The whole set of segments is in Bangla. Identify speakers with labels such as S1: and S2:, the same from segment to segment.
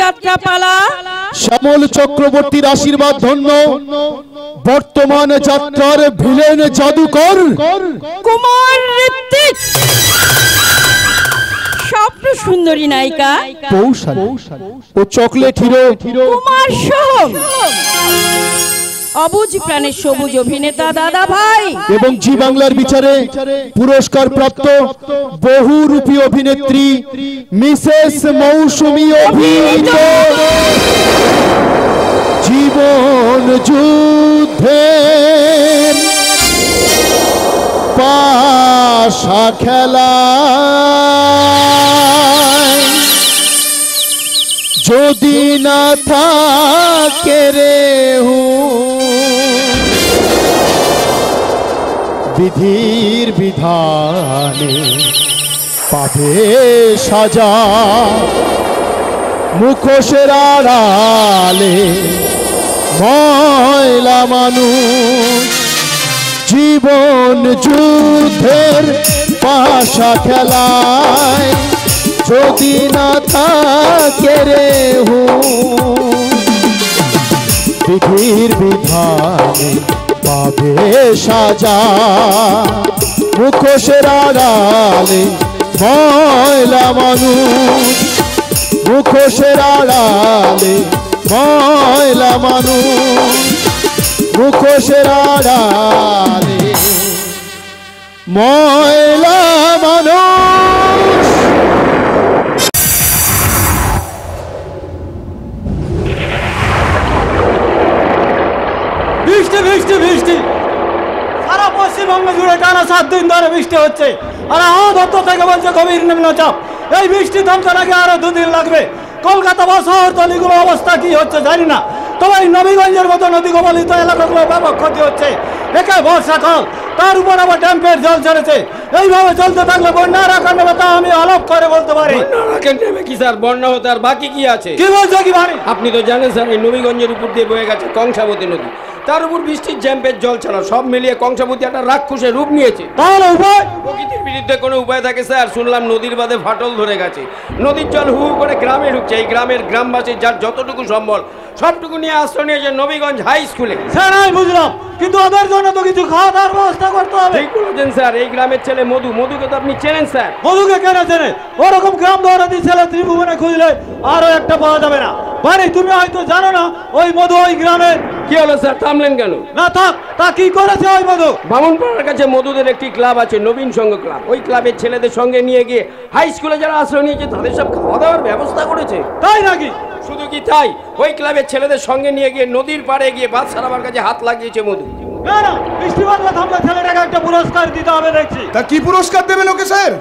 S1: যাত্রাপালা
S2: শ্যামল চক্রবর্তীর আশীর্বাদ ধন্য বর্তমান যাত্রার ভিলেন জাদুকর
S1: কুমার ঋত্বিক, স্বপ্ন সুন্দরী নায়িকা
S2: কৌশালী ও চকলেট হিরো
S1: কুমার সোহম, অবুঝ প্রাণের সবুজ অভিনেতা দাদা ভাই
S2: এবং জি বাংলার বিচারে পুরস্কার প্রাপ্ত বহুরূপী অভিনেত্রী মিসেস মৌসুমী অভিনীত জীবন যুদ্ধের পাশা খেলা যদি না থাকে রে বিধির বিধানে পাবে সাজা মুখোশের আড়ালে ময়লা মানুষ জীবন যুদ্ধের পাশা খেলায় যদি না থাকে রে বিধির বিধানে পাবে সাজা মুখোশের আড়ালে ময়লা মানুষ মুখোশের আড়ালে ময়লা মানুষ মুখোশের আড়ালে ময়লা মানুষ।
S3: বৃষ্টি বৃষ্টি বৃষ্টি সারা পশ্চিমবঙ্গ জুড়ে টানা 7 দিন ধরে বৃষ্টি হচ্ছে, আর দত্ত থেকে বলছে গভীর নিম্নচাপ। এই বৃষ্টি থামতে নাকি আরো 2 দিন লাগবে। কলকাতা বা শহরতলিগুলোর অবস্থা কি হচ্ছে জানি না, তবে এই নবীগঞ্জের মতো নদী কবলিত এলাকাগুলো ব্যাপক ক্ষতি হচ্ছে। একে বর্ষাকাল, তার উপর আবার ড্যাম্পের জল ছেড়েছে। এইভাবে চলতে থাকলে বন্যার আকার নেবে, তা আমি আলাপ করে বলতে পারি।
S4: কি স্যার, বন্যা হতে আর বাকি কি আছে?
S3: কি বলছো কি ভাই?
S4: আপনি তো জানেন স্যার, এই নবীগঞ্জের উপর দিয়ে বয়ে গেছে কংসাবতী নদী, তার উপর বৃষ্টির জ্যাম্পের জল ছাড়া সব মিলিয়ে কংসাবতী একটা রাক্ষসের রূপ নিয়েছে।
S3: তাহলে উপায়?
S4: প্রকৃতির বিরুদ্ধে কোনো উপায় থাকে স্যার? শুনলাম নদীর বাঁধে ফাটল ধরে গেছে, নদীর জল হু হু করে গ্রামে ঢুকছে। এই গ্রামের গ্রামবাসী যার যতটুকু সম্বল সবটুকু নিয়ে আশ্রয় নিয়েছে নবীগঞ্জ হাই স্কুলে।
S3: স্যার আমি বুঝলাম, কিন্তু ওদের জন্য তো কিছু খাওয়া দাওয়ার ব্যবস্থা করতে হবে।
S4: ঠিক বলেছেন স্যার। এই গ্রামের ছেলে মধু, মধুকে তো আপনি চেনেন স্যার।
S3: মধুকে কেন চেনে? ওরকম গ্রাম দৌড়াতি ছেলে ত্রিভুবনে খুঁজলে আরো একটা পাওয়া যাবে না। মানে তুমি হয়তো জানো না ওই মধু ওই গ্রামের।
S4: কি হলো স্যার, থামলেন কেন?
S3: না থাক, তা কি করেছে ওই মধু?
S4: বামুনপাড়ার কাছে মধুদের একটি ক্লাব আছে, নবীন সংঘ ক্লাব। ওই ক্লাবের ছেলেদের সঙ্গে নিয়ে গিয়ে হাই স্কুলে যারা আশ্রয় নিয়েছে তাদের সব খাওয়া দাওয়ার ব্যবস্থা করেছে।
S3: তাই নাকি?
S4: শুধু কি তাই, ওই ক্লাবের ছেলেদের সঙ্গে নিয়ে গিয়ে নদীর পাড়ে গিয়ে বাদ সারাবার কাছে হাত লাগিয়েছে মধু।
S3: না না, বৃষ্টি বাদলা থামলে ছেলেটাকে একটা পুরস্কার দিতে হবে দেখছি।
S5: তা কি পুরস্কার দেবেন ওকে স্যার?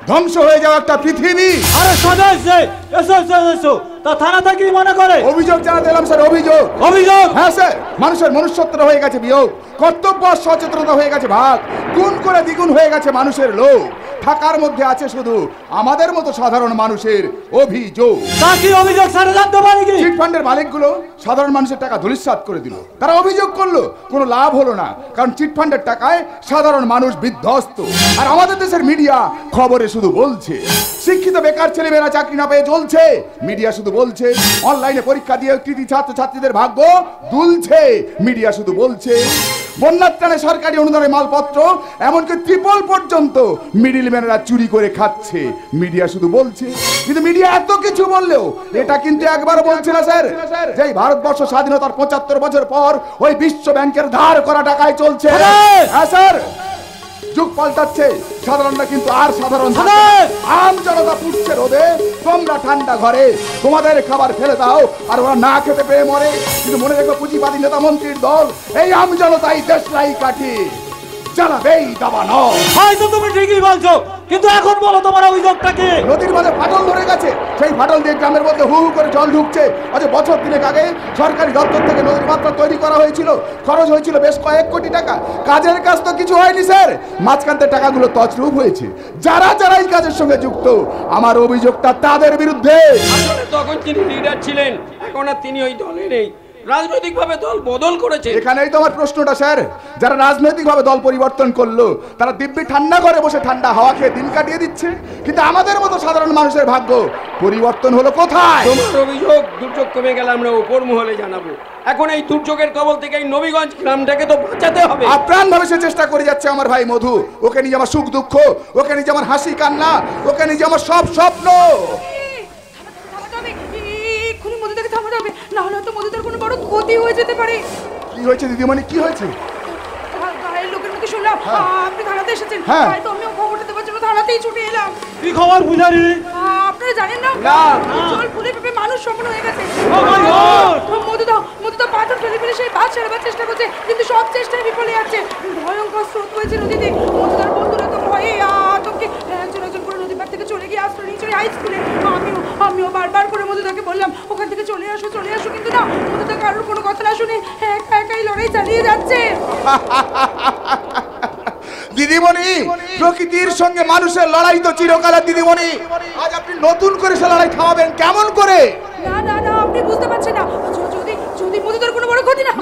S5: ধ্বংস হয়ে যাওয়া একটা পৃথিবী।
S3: আরে সোজা এসো এসো এসো এসো। তা থানাতে কি মনে করে?
S5: অভিযোগ জানাতে এলাম স্যার। অভিযোগ?
S3: অভিযোগ?
S5: হ্যাঁ স্যার, মানুষের মনুষ্যত্ব হয়ে গেছে বিয়োগ, কর্তব্য সচেতনতা হয়ে গেছে ভাগ, গুণ করে দ্বিগুণ হয়ে গেছে মানুষের লোভ। থাকার মধ্যে আছে শুধু আমাদের মতো সাধারণ মানুষের অভিযোগ।
S3: তা কি অভিযোগ স্যার জানতে পারি কি?
S5: চিট ফান্ডের মালিকগুলো সাধারণ মানুষের টাকা ধূলিসাৎ করে দিল। তারা অভিযোগ করলো, কোনো লাভ হলো না, কারণ চিট ফান্ডের টাকায় সাধারণ মানুষ বিধ্বস্ত। আর আমাদের দেশের মিডিয়া খবরে শুধু বলছে শিক্ষিত বেকার ছেলেমেয়েরা চাকরি না পেয়ে চলছে। মিডিয়া শুধু বলছে অনলাইনে পরীক্ষা দিয়ে কৃতি ছাত্র ছাত্রীদের ভাগ্য দুলছে। মিডিয়া শুধু বলছে বন্যার ত্রাণে সরকারি অনুদানের মালপত্র এমনকি ট্রিপল পর্যন্ত মিডিলম্যানরা চুরি করে খাচ্ছে। মিডিয়া শুধু বলছে, কিন্তু মিডিয়া এত কিছু বললেও এটা কিন্তু একবার বলছে না স্যার যে ভারতবর্ষ স্বাধীনতার 75 বছর পর ওই বিশ্ব ব্যাংকের ধার করা টাকায় চলছে। হ্যাঁ স্যার, যুগ পাল্টাচ্ছে, সাধারণরা কিন্তু আর সাধারণ আম জনতা পুড়ছে রোদে, তোমরা ঠান্ডা ঘরে তোমাদের খাবার ফেলে দাও আর ওরা না খেতে পেয়ে মরে। কিন্তু মনে রেখো পুঁজিবাদী নেতা মন্ত্রীর দল এই আম জনতাই দেশলাই কাঠি। জ্বালাবেই দাবানো।
S3: হয়তো তুমি ঠিকই বলছো, কিন্তু এখন বলো তোমার অভিযোগটা কি?
S5: নদীর মধ্যে ফাটল ধরে গেছে, সেই ফাটল দিয়ে গ্রামের মধ্যে হু হু করে জল ঢুকছে। আজ বছর দিনেক আগে সরকারি দপ্তর থেকে নদীর মাত্রা তৈরি করা হয়েছিল, খরচ হয়েছিল বেশ কয়েক কোটি টাকা। কাজের কাজ তো কিছু হয়নি স্যার, মাঝখানতে টাকাগুলো তছরূপ হয়েছে। যারা যারা এই কাজের সঙ্গে যুক্ত, আমার অভিযোগটা তাদের বিরুদ্ধে।
S4: আসলে তখন তিনি লিডার ছিলেন, এখন আর তিনি ওই দলে নেই, রাজনৈতিকভাবে দল বদল করেছে।
S5: এখানেই তো আমার প্রশ্নটা স্যার, যারা রাজনৈতিকভাবে দল পরিবর্তন করলো তারা দিব্যি ঠান্ডা ঘরে বসে ঠান্ডা হাওয়া খেয়ে দিন কাটিয়ে দিচ্ছে, কিন্তু আমাদের মতো সাধারণ মানুষের ভাগ্য পরিবর্তন হলো কোথায়?
S4: তোমার অভিযোগ দুর্যোগ কমে গেলে আমরা উপর মহলে জানাবো। এখন এই দুর্যোগের কবল থেকে এই নবীগঞ্জ গ্রামটাকে তো বাঁচাতে হবে।
S5: আপ্রাণ ভাবে সে চেষ্টা করে যাচ্ছে আমার ভাই মধু। ওকে নিয়ে আমার সুখ দুঃখ, ওকে নিয়ে আমার হাসি কান্না, ওকে নিয়ে আমার সব স্বপ্ন।
S6: মধুদাকে থামাতে হবে, না হলে তো মধুদার কোনো বড় ক্ষতি হয়ে যেতে পারে।
S5: কি হয়েছে দিদিমণি, কি হয়েছে?
S6: গায়ের লোকের মুখে শুনলাম আপনি থানাতে এসেছেন, তাই তো আমিও খবরটা দেওয়ার জন্য থানাতেই ছুটে এলাম।
S3: কি খবর পূজারি?
S6: আপনারা জানেন না, জল ফুলে ফেপে মানুষ সমান হয়ে গেছে। মধুদা পাথর ফেলে ফেলে সেই বাস ছাড়াবার চেষ্টা করছে, কিন্তু সব চেষ্টায় বিফলে যাচ্ছে। ভয়ঙ্কর স্রোত হয়েছে নদীতে। মধুদার বন্ধুরা তো ভয়ে আতঙ্কে একজন একজন করে নদী পার থেকে চলে গিয়ে আশ্রয় নিয়ে চলে হাই স্কুলে। আমিও বারবার করে মধুদাকে বললাম ওখান থেকে চলে আসো, কিন্তু না, মধুদা কারোর কোনো কথা না শুনে একা একাই লড়াই চালিয়ে যাচ্ছে।
S5: দিদিমণি, প্রকৃতির সঙ্গে মানুষের লড়াই তো চিরকালের দিদিমণি। আজ আপনি নতুন করে সে লড়াই থামাবেন কেমন করে?
S6: না আপনি বুঝতে পারছেন না, যদি মধুদার কোনো বড় ক্ষতি না।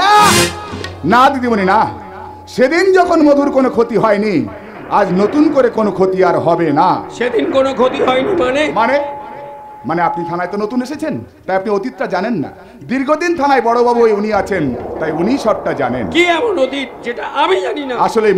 S5: না দিদিমণি না, সেদিন যখন মধুর কোনো ক্ষতি হয়নি, আজ নতুন করে কোনো ক্ষতি আর হবে না।
S4: সেদিন কোনো ক্ষতি হয়নি মানে?
S5: মানে আপনি থানায় তো নতুন এসেছেন, তাই আপনি অতীতটা জানেন না। দীর্ঘদিন থানায় বড়বাবু উনি আছেন, তাই উনি সবটা জানেন।
S4: কি এমন অতীত যেটা আমি জানি না?
S5: আসলে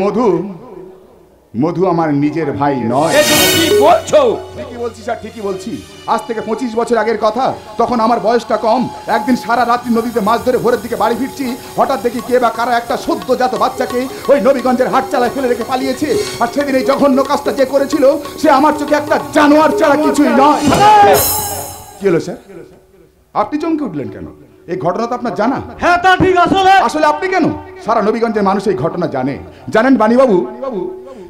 S5: মধু আমার নিজের ভাই নয়।
S4: কি বলছো?
S5: ঠিকই বলছি স্যার, ঠিকই বলছি। আজ থেকে 25 বছর আগের কথা। তখন আমার বয়সটা কম। একদিন সারা রাত্রি নদীতে মাছ ধরে ভোরের দিকে বাড়ি ফিরছি, হঠাৎ দেখি কে বা কারা একটা সদ্যজাত বাচ্চাকে ওই নবীগঞ্জের হাটচালায় ফেলে রেখে পালিয়েছে। আর সেদিন এই জঘন্য কাজটা যে করেছিল সে আমার চোখে একটা জানোয়ার ছাড়া কিছুই নয়। কি হলো স্যার, আপনি চমকে উঠলেন কেন? এই ঘটনা তো আপনার জানা।
S3: হ্যাঁ তা ঠিক। আসলে
S5: আপনি কেন? সারা নবীগঞ্জের মানুষ এই ঘটনা জানেন বাণীবাবু।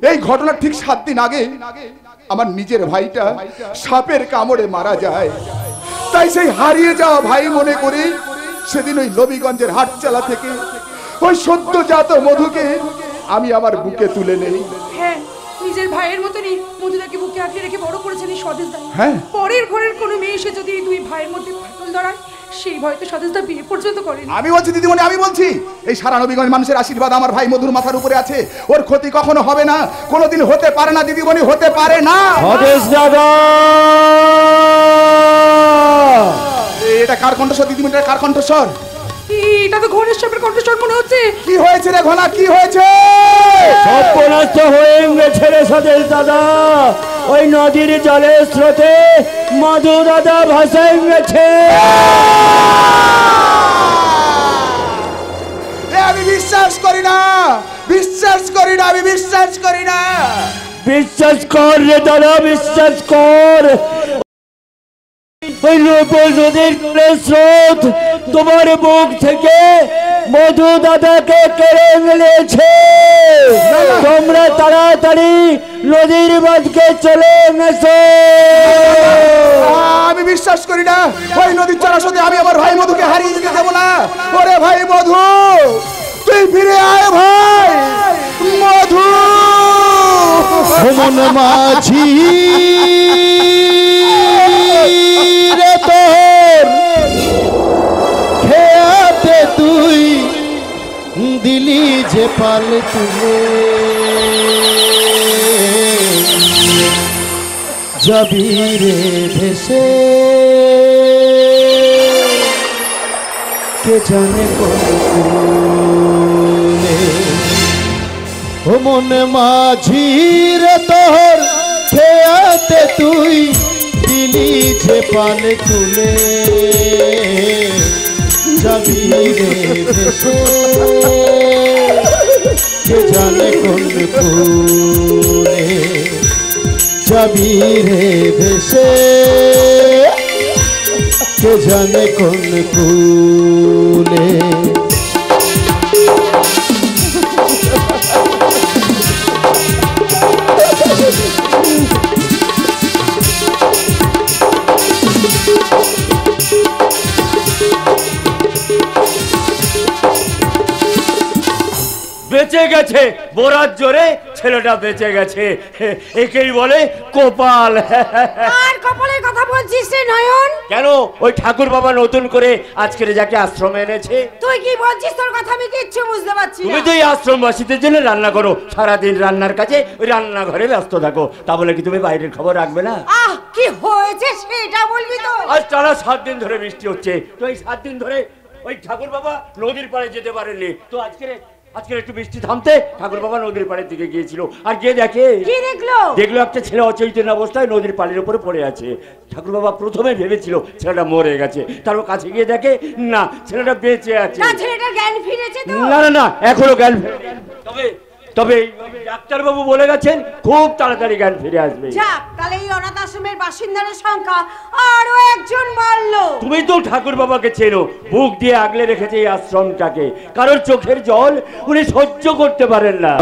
S5: এই ঘটনার ঠিক 7 দিন আগে আমার নিজের ভাইটা সাপের কামড়ে মারা যায়। তাই সেই হারিয়ে যাওয়া ভাই মনে করে সেদিন ওই নবীগঞ্জের হাটচালা থেকে ওই সদ্যজাত মধুকে আমি আমার বুকে তুলে নেই।
S6: হ্যাঁ, নিজের ভাইয়ের মতনই মধুদাকে বুকে আঁকড়ে রেখে বড় করেছেন এই স্বদেশদা।
S5: হ্যাঁ,
S6: পরের ঘরের কোনো মেয়ে এসে যদি এই দুই ভাইয়ের মধ্যে ফাটল ধরায়, সেই ভয় তো স্বদেশদা বিয়ে পর্যন্ত করেন। আমি বলছি
S5: দিদিমণি, আমি বলছি এই সারা নবীগঞ্জ মানুষের আশীর্বাদ আমার ভাই মধুর মাথার উপরে আছে। ওর ক্ষতি কখনো হবে না, কোনোদিন হতে পারে না দিদিমণি, হতে পারে না। এটা কার কণ্ঠস্বর দিদিমণি? এটা কার কণ্ঠস্বর?
S6: এটা তো ঘোরের সাপের কণ্ঠস্বর মনে হচ্ছে।
S5: কি হয়েছে রে ঘোলা, কি হয়েছে?
S2: সর্বনাশ হয়ে গেছে রে সদেশ দাদা। ওই নদীর জলের স্রোতে মধু দাদা ভাসায় গেছে।
S5: আমি বিশ্বাস করি না, আমি বিশ্বাস করি না।
S2: বিশ্বাস কর রে দাদা, বিশ্বাস কর। ওই নদীর স্রোত তোমার বুক থেকে মধু দাদাকে কেড়ে নিয়েছে। তোমরা তাড়াতাড়ি নদীর বাঁধকে চলে এসো।
S5: আমি বিশ্বাস করি না, ওই নদীর জলাশয়ে আমি আমার ভাই মধুকে হারিয়ে দিতে দেবো না। ওরে ভাই মধু, তুই ফিরে আয় ভাই মধু।
S2: মন মাঝি রে তোর খেয়াতে তুই দিলি যে পাল তুলে যাবি রে ভেসে কে জানে কোন কুলে। ও মন মাঝি রে তোর খেয়াতে তুই দিলি যে পাল তুলে যাবি রে ভেসে কে জানে কোন কুলে যাবি রে ভেসে কে জানে কোন কুলে। গেছে বোরার জোরে ছেলেটা বেঁচে গেছে, একেই বলে কপাল।
S6: আর কপালের কথা বলছিস রে নয়ন?
S2: কেন, ওই ঠাকুর বাবা নতুন করে আজকের যাকে আশ্রমে এনেছে।
S6: তুই কি বলছিস? তোর কথা আমি কিচ্ছু বুঝতে পারছি না।
S2: তুমি তো এই আশ্রমবাসীদের জন্য রান্না করো, সারাদিন রান্নার কাছে ওই রান্নাঘরে ব্যস্ত থাকো, তা বলে কি তুমি বাইরের খবর রাখবে না?
S6: কি হয়েছে সেটা বলবি তো?
S2: আজ টানা 7 দিন ধরে বৃষ্টি হচ্ছে, তো এই 7 দিন ধরে ওই ঠাকুর বাবা নদীর পাড়ে যেতে পারেননি, তো আজকে একটু বৃষ্টি থামতে ঠাকুর বাবা নদীর পাড়ের দিকে গিয়েছিল, আর গিয়ে দেখলো একটা ছেলে অচৈতন্য অবস্থায় নদীর পাড়ের উপরে পড়ে আছে। ঠাকুর বাবা প্রথমে ভেবেছিল ছেলেটা মরে গেছে, তারপর কাছে গিয়ে দেখে না, ছেলেটা বেঁচে আছে।
S6: ছেলেটার জ্ঞান ফিরেছে তো?
S2: না এখনো জ্ঞান তবে ডাক্তারবাবু বলে গেছেন খুব তাড়াতাড়ি জ্ঞান ফিরে আসবে।
S6: যাক, তাহলে এই অনাথ আশ্রমের বাসিন্দাদের সংখ্যা আরো একজন বাড়লো।
S2: তুমি তো ঠাকুর বাবাকে চেনো, বুক দিয়ে আগলে রেখেছে এই আশ্রমটাকে, কারোর চোখের জল উনি সহ্য করতে পারেন না,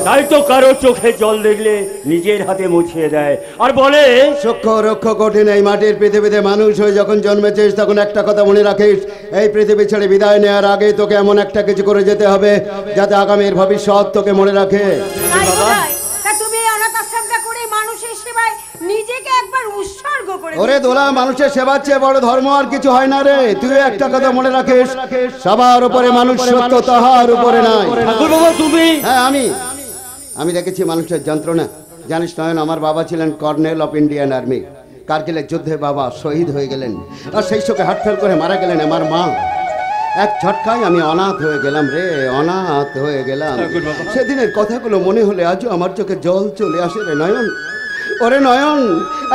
S2: তাই তো কারো চোখে জল দেখলে নিজের হাতে মুছিয়ে দেয় আর বলে
S7: সূক্ষ্ম রক্ষ কঠিন এই মাটির পৃথিবীতে মানুষ হয়ে যখন জন্মেছিস তখন একটা কথা মনে রাখিস, এই পৃথিবী ছেড়ে বিদায় নেওয়ার আগে তোকে এমন একটা কিছু করে যেতে হবে যাতে আগামীর ভবিষ্যৎ তোকে মনে রাখে।
S6: তুমি এই অনাথ আশ্রমটা করে মানুষের সেবায় নিজেকে একবার উৎসর্গ করে।
S7: ওরে দোলা, মানুষের সেবার চেয়ে বড় ধর্ম আর কিছু হয় না রে। তুই একটা কথা মনে রাখিস, সবার উপরে মানুষ সত্য, তাহার উপরে নাই।
S2: ঠাকুর বাবা তুমি?
S7: হ্যাঁ আমি দেখেছি মানুষের যন্ত্রণা। জানিস নয়ন, আমার বাবা ছিলেন কর্নেল অফ ইন্ডিয়ান আর্মি। কারগিলের যুদ্ধে বাবা শহীদ হয়ে গেলেন, আর সেই শোকে হার্টফেল করে মারা গেলেন আমার মা। এক ঝটকায় আমি অনাথ হয়ে গেলাম রে, অনাথ হয়ে গেলাম। সেদিনের কথাগুলো মনে হলে আজও আমার চোখে জল চলে আসে রে নয়ন। ওরে নয়ন,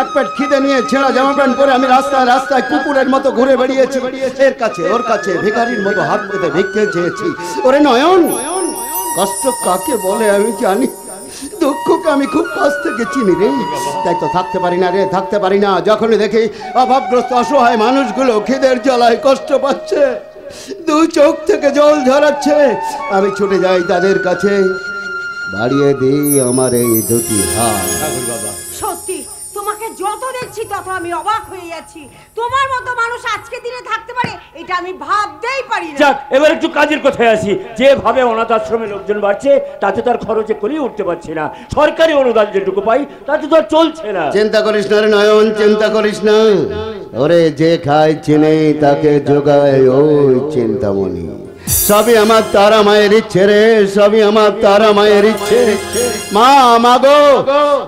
S7: এক পেট খিদে নিয়ে ছেঁড়া জামা প্যান্ট পরে আমি রাস্তায় কুকুরের মতো ঘুরে বেরিয়েছি, এর কাছে ওর কাছে ভিখারির মতো হাত পেতে ভিক্ষে চেয়েছি। ওরে নয়ন, কষ্ট কাকে বলে আমি জানি, দুঃখকে আমি খুব কাছ থেকে চিনি রে। তাই তো থাকতে পারি না রে, থাকতে পারি না। যখনই দেখি অভাবগ্রস্ত অসহায় মানুষগুলো খিদের জ্বালায় কষ্ট পাচ্ছে, দু চোখ থেকে জল ঝরাচ্ছে, আমি ছুটে যাই তাদের কাছে, বাড়িয়ে দিই আমার এই দুটি হাত।
S6: সত্যি তোমাকে যত দেখছি তত আমি অবাক হয়ে যাচ্ছি। তোমার মতো মানুষ আজকে দিনে থাকতে পারে এটা আমি ভাবতেই পারি না।
S2: যাক, এবার একটু কাজের কথায় আসি। যেভাবে অনাথ আশ্রমে লোকজন বাড়ছে তাতে তার খরচে করেই উঠতে পারছি না, সরকারি অনুদান যেটুকু পাই তাতে তো আর চলছে না।
S7: চিন্তা করিস না রে নয়ন, চিন্তা করিস না। ওরে যে খায় চিনে তাকে যোগায় ওই চিন্তামণি। সবই আমার তারা মায়ের ইচ্ছে রে, সবই আমার তারা মায়ের ইচ্ছে। মা গো,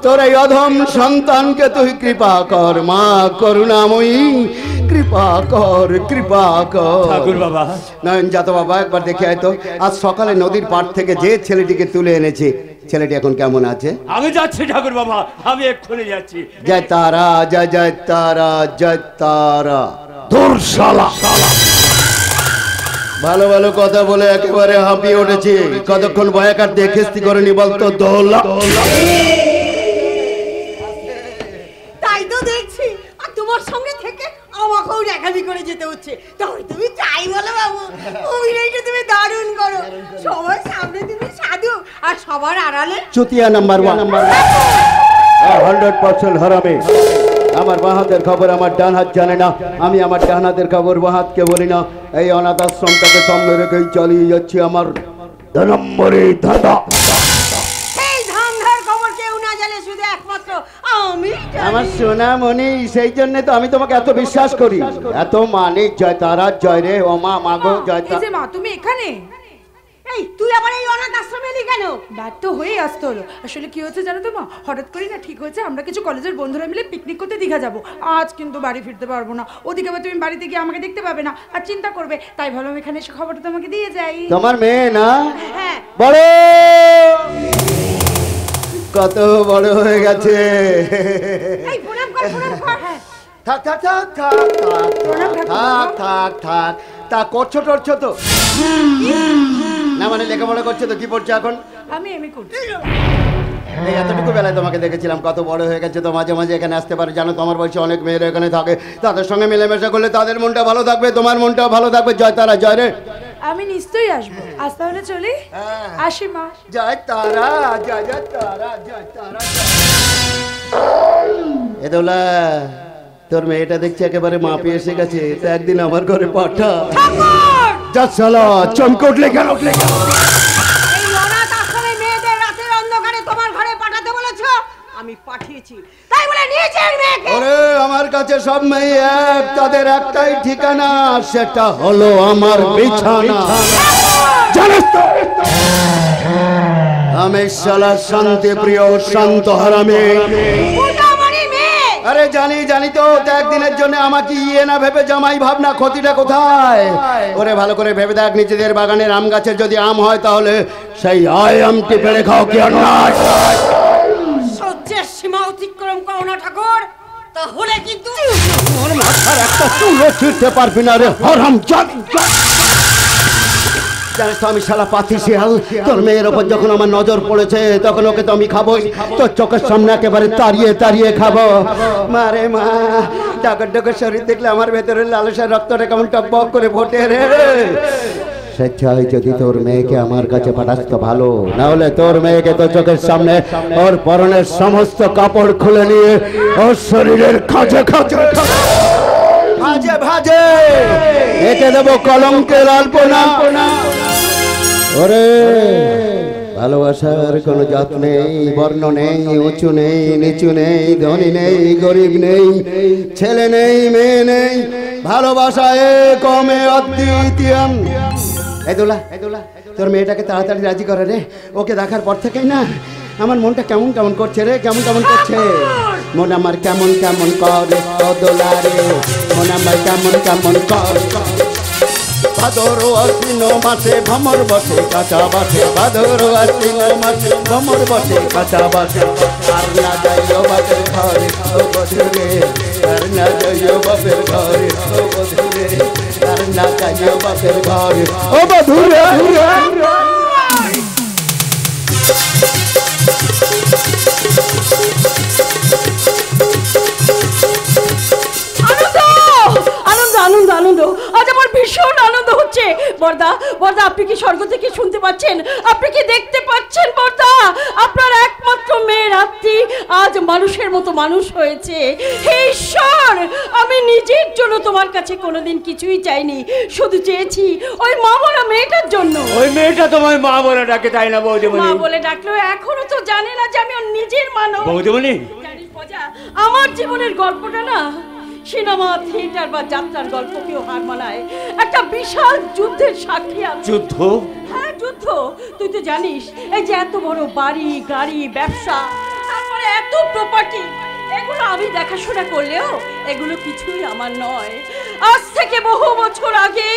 S7: তোর এই অধম সন্তানকে তুই কৃপা কর, মা করুণাময়ী, কৃপা কর।
S2: ঠাকুর বাবা,
S7: নয়ন যা তো বাবা, একবার দেখে আয় তো। আজ সকালে নদীর পাড় থেকে যে ছেলেটিকে তুলে এনেছি, ছেলেটি এখন কেমন আছে?
S2: আমি যাচ্ছি ঠাকুর বাবা, আমি এক্ষুনি যাচ্ছি।
S7: জয় তারা, জয় তারা, জয় তারা।
S2: দুর্শালা
S7: ভালো ভালো কথা বলে একেবারে হাঁপিয়ে উঠেছি। কতক্ষণ বয়াকার দিয়ে খেস্তি করেনি বলতো? দোলা।
S6: তাই তো দেখছি, আর তোমার সঙ্গে থেকে আমাকেও রেখাবি করে যেতে হচ্ছে। তাহলে তুমি চাই বলো বাবু, অভিনয়টা তুমি দারুণ করো। সবার সামনে তুমি সাধু, আর সবার আড়ালে
S7: চুতিয়া নাম্বার 1, 100% হারামে। আমার বাঁ হাতের খবর আমার ডান হাত জানে না, আমি আমার ডান হাতের খবর বাঁ হাতকে বলি না। এই অনাথ আশ্রমটাকে সামনে রেখেই চালিয়ে যাচ্ছি আমার 2 নম্বরে ধাঁধা।
S6: এই ধান্ধার খবর কেউ না জানে, শুধু একমাত্র আমি জানি।
S7: আমার সোনামণি, সেই জন্য তো আমি তোমাকে এত বিশ্বাস করি, এত মানি। জয় তারা, জয় রে ও মা, মাগো জয় তারা।
S6: মা তুমি এখানে? এই তুই আবার এই অনাথ আশ্রমে এলি কেন? ব্যর্থ হয়ে আসতে হলো। আসলে কি হয়েছে জানো তো মা, হঠাৎ করে না ঠিক হয়েছে আমরা কিছু কলেজের বন্ধুরা মিলে পিকনিক করতে দীঘা যাব। আজ কিন্তু বাড়ি ফিরতে পারবো না, ওদিকে আবার তুমি বাড়িতে গিয়ে আমাকে দেখতে পাবে না আর চিন্তা করবে, তাই ভাবলাম এখানে এসে খবরটা তোমাকে দিয়ে যাই।
S7: তোমার মেয়ে না?
S6: হ্যাঁ।
S7: বড় কত বড় হয়ে গেছে।
S6: এই প্রণাম কর, প্রণাম কর। হ্যাঁ
S7: থাক থাক থাক থাক থাক থাক থাক। তা করছো টরছো তো না? মানে লেখাপড়া করছো তো? কি পড়ছো এখন?
S6: আমি এমএ করছি।
S7: এই এতটুকু বেলায় তোমাকে দেখেছিলাম, কত বড় হয়ে গেছে তো। মাঝে মাঝে এখানে আসতে পারে, জানো তোমার বয়সে অনেক মেয়েরা এখানে থাকে, তাদের সঙ্গে মেলামেশা করলে তাদের মনটা ভালো থাকবে, তোমার মনটাও ভালো থাকবে। জয় তারা, জয় রে।
S6: আমি নিশ্চয়ই আসবো। আজ তাহলে চলি, আসি মা।
S7: জয় তারা, জয় জয় তারা, জয় তারা। এ দোলা, তোর মেয়েটা দেখছি একেবারে মাপে এসে গেছে, তা একদিন আমার ঘরে পাঠা।
S6: ঠাকুর
S7: যা শালা চমকে উঠলে কেন?
S8: এই অনাথ আশ্রমে মেয়েদের রাতের অন্ধকারে তোমার ঘরে পাঠাতে বলেছো, আমি পাঠিয়েছি, তাই বলে নিজের মেয়েকে।
S7: ওরে আমার কাছে সব মেয়ে এক, তাদের একটাই ঠিকানা, সেটা হলো আমার বিছানা। জানিস তো আমি শালা শান্তি প্রিয় শান্ত হারামে। আরে জানি জানি তো, একদিনের জন্য আমাকে ইয়ে না ভেবে জামাই ভাবনা, ক্ষতিটা কোথায়? ওরে ভালো করে ভেবে দেখ, নিজেদের বাগানের আম গাছের যদি আম হয় তাহলে সেই আমটি পেড়ে খাও কি আর না?
S8: সহ্যের সীমা অতিক্রম করো না ঠাকুর, তাহলে কিন্তু
S7: ওর মাথার একটা চুলও ছিঁড়তে পারবি না রে হারাম জানি। জানিস তো আমি শালা পাথি শিয়াল, তোর মেয়ের ওপর যখন আমার নজর পড়েছে তখন ওকে তো আমি খাবোই, তোর চোখের সামনে একেবারে তাড়িয়ে তাড়িয়ে খাবো। মারে মা, ডাকর ডাকর শরীর দেখলে আমার ভেতরে লালসার রক্তটা কেমন টকবক করে ফোটে রে। স্বেচ্ছায় যদি তোর মেয়েকে আমার কাছে পাঠাস তো ভালো, না হলে তোর মেয়েকে তো চোখের সামনে ওর পরনের সমস্ত কাপড় খুলে নিয়ে ওর শরীরের খাঁজে খাঁজে ভাজে ভাজে একে দেবো কলঙ্কের আলপনা। ওরে ভালোবাসার কোনো জাত নেই, বর্ণ নেই, উঁচু নেই, নিচু নেই, ধনী নেই, গরিব নেই, ছেলে নেই, মেয়ে নেই, ভালোবাসা কমে অদ্বিতীয়। এদুলা এদুলা তোর মেয়েটাকে তাড়াতাড়ি রাজি করে রে, ওকে দেখার পর থেকেই না আমার মনটা কেমন কেমন করছে রে, কেমন কেমন করছে মন আমার, কেমন কেমন করে দোলা রে মন আমার, কেমন কেমন করে। ভাদর আশ্বিন মাসে ভ্রমর বসে কাঁচা বাসে, ভাদর আশ্বিন মাসে ভ্রমর বসে কাঁচা বাসে। আর না যাইও বাপের ঘরে ও বধুরে, আর না যাইও বাপের ঘরে ও বধুরে, আর না যাইও বাপের ঘরে ও বধুরে।
S1: আনন্দ আনন্দ, আজ আমার ভীষণ আনন্দ হচ্ছে। বর্দা বর্দা, আপনি কি স্বর্গ থেকে শুনতে পাচ্ছেন? আপনি কি দেখতে পাচ্ছেন বর্দা? আপনার একমাত্র মেয়ে রাত্রি আজ মানুষের মতো মানুষ হয়েছে। হে ঈশ্বর, আমি নিজের জন্য তোমার কাছে কোনোদিন কিছুই চাইনি, শুধু চেয়েছি ওই মা বলা মেয়েটার জন্য।
S2: ওই মেয়েটা তোমায় মা বলে ডাকে, তাই না বৌদিমণি?
S1: মা বলে ডাকলেও এখনো তো জানে না যে আমি ওর নিজের মানুষ।
S2: বৌদিমণি
S1: জানিস মজা, আমার জীবনের গল্পটা না সিনেমা, থিয়েটার বা যাত্রার গল্পকেও হার মানায়। একটা বিশাল যুদ্ধের সাক্ষী আছে।
S2: যুদ্ধ?
S1: হ্যাঁ যুদ্ধ। তুই তো জানিস এই যে এত বড় বাড়ি গাড়ি ব্যবসা, তারপরে এত প্রপার্টি, এগুলো আমি দেখাশোনা করলেও এগুলো কিছুই আমার নয়। আজ থেকে বহু বছর আগে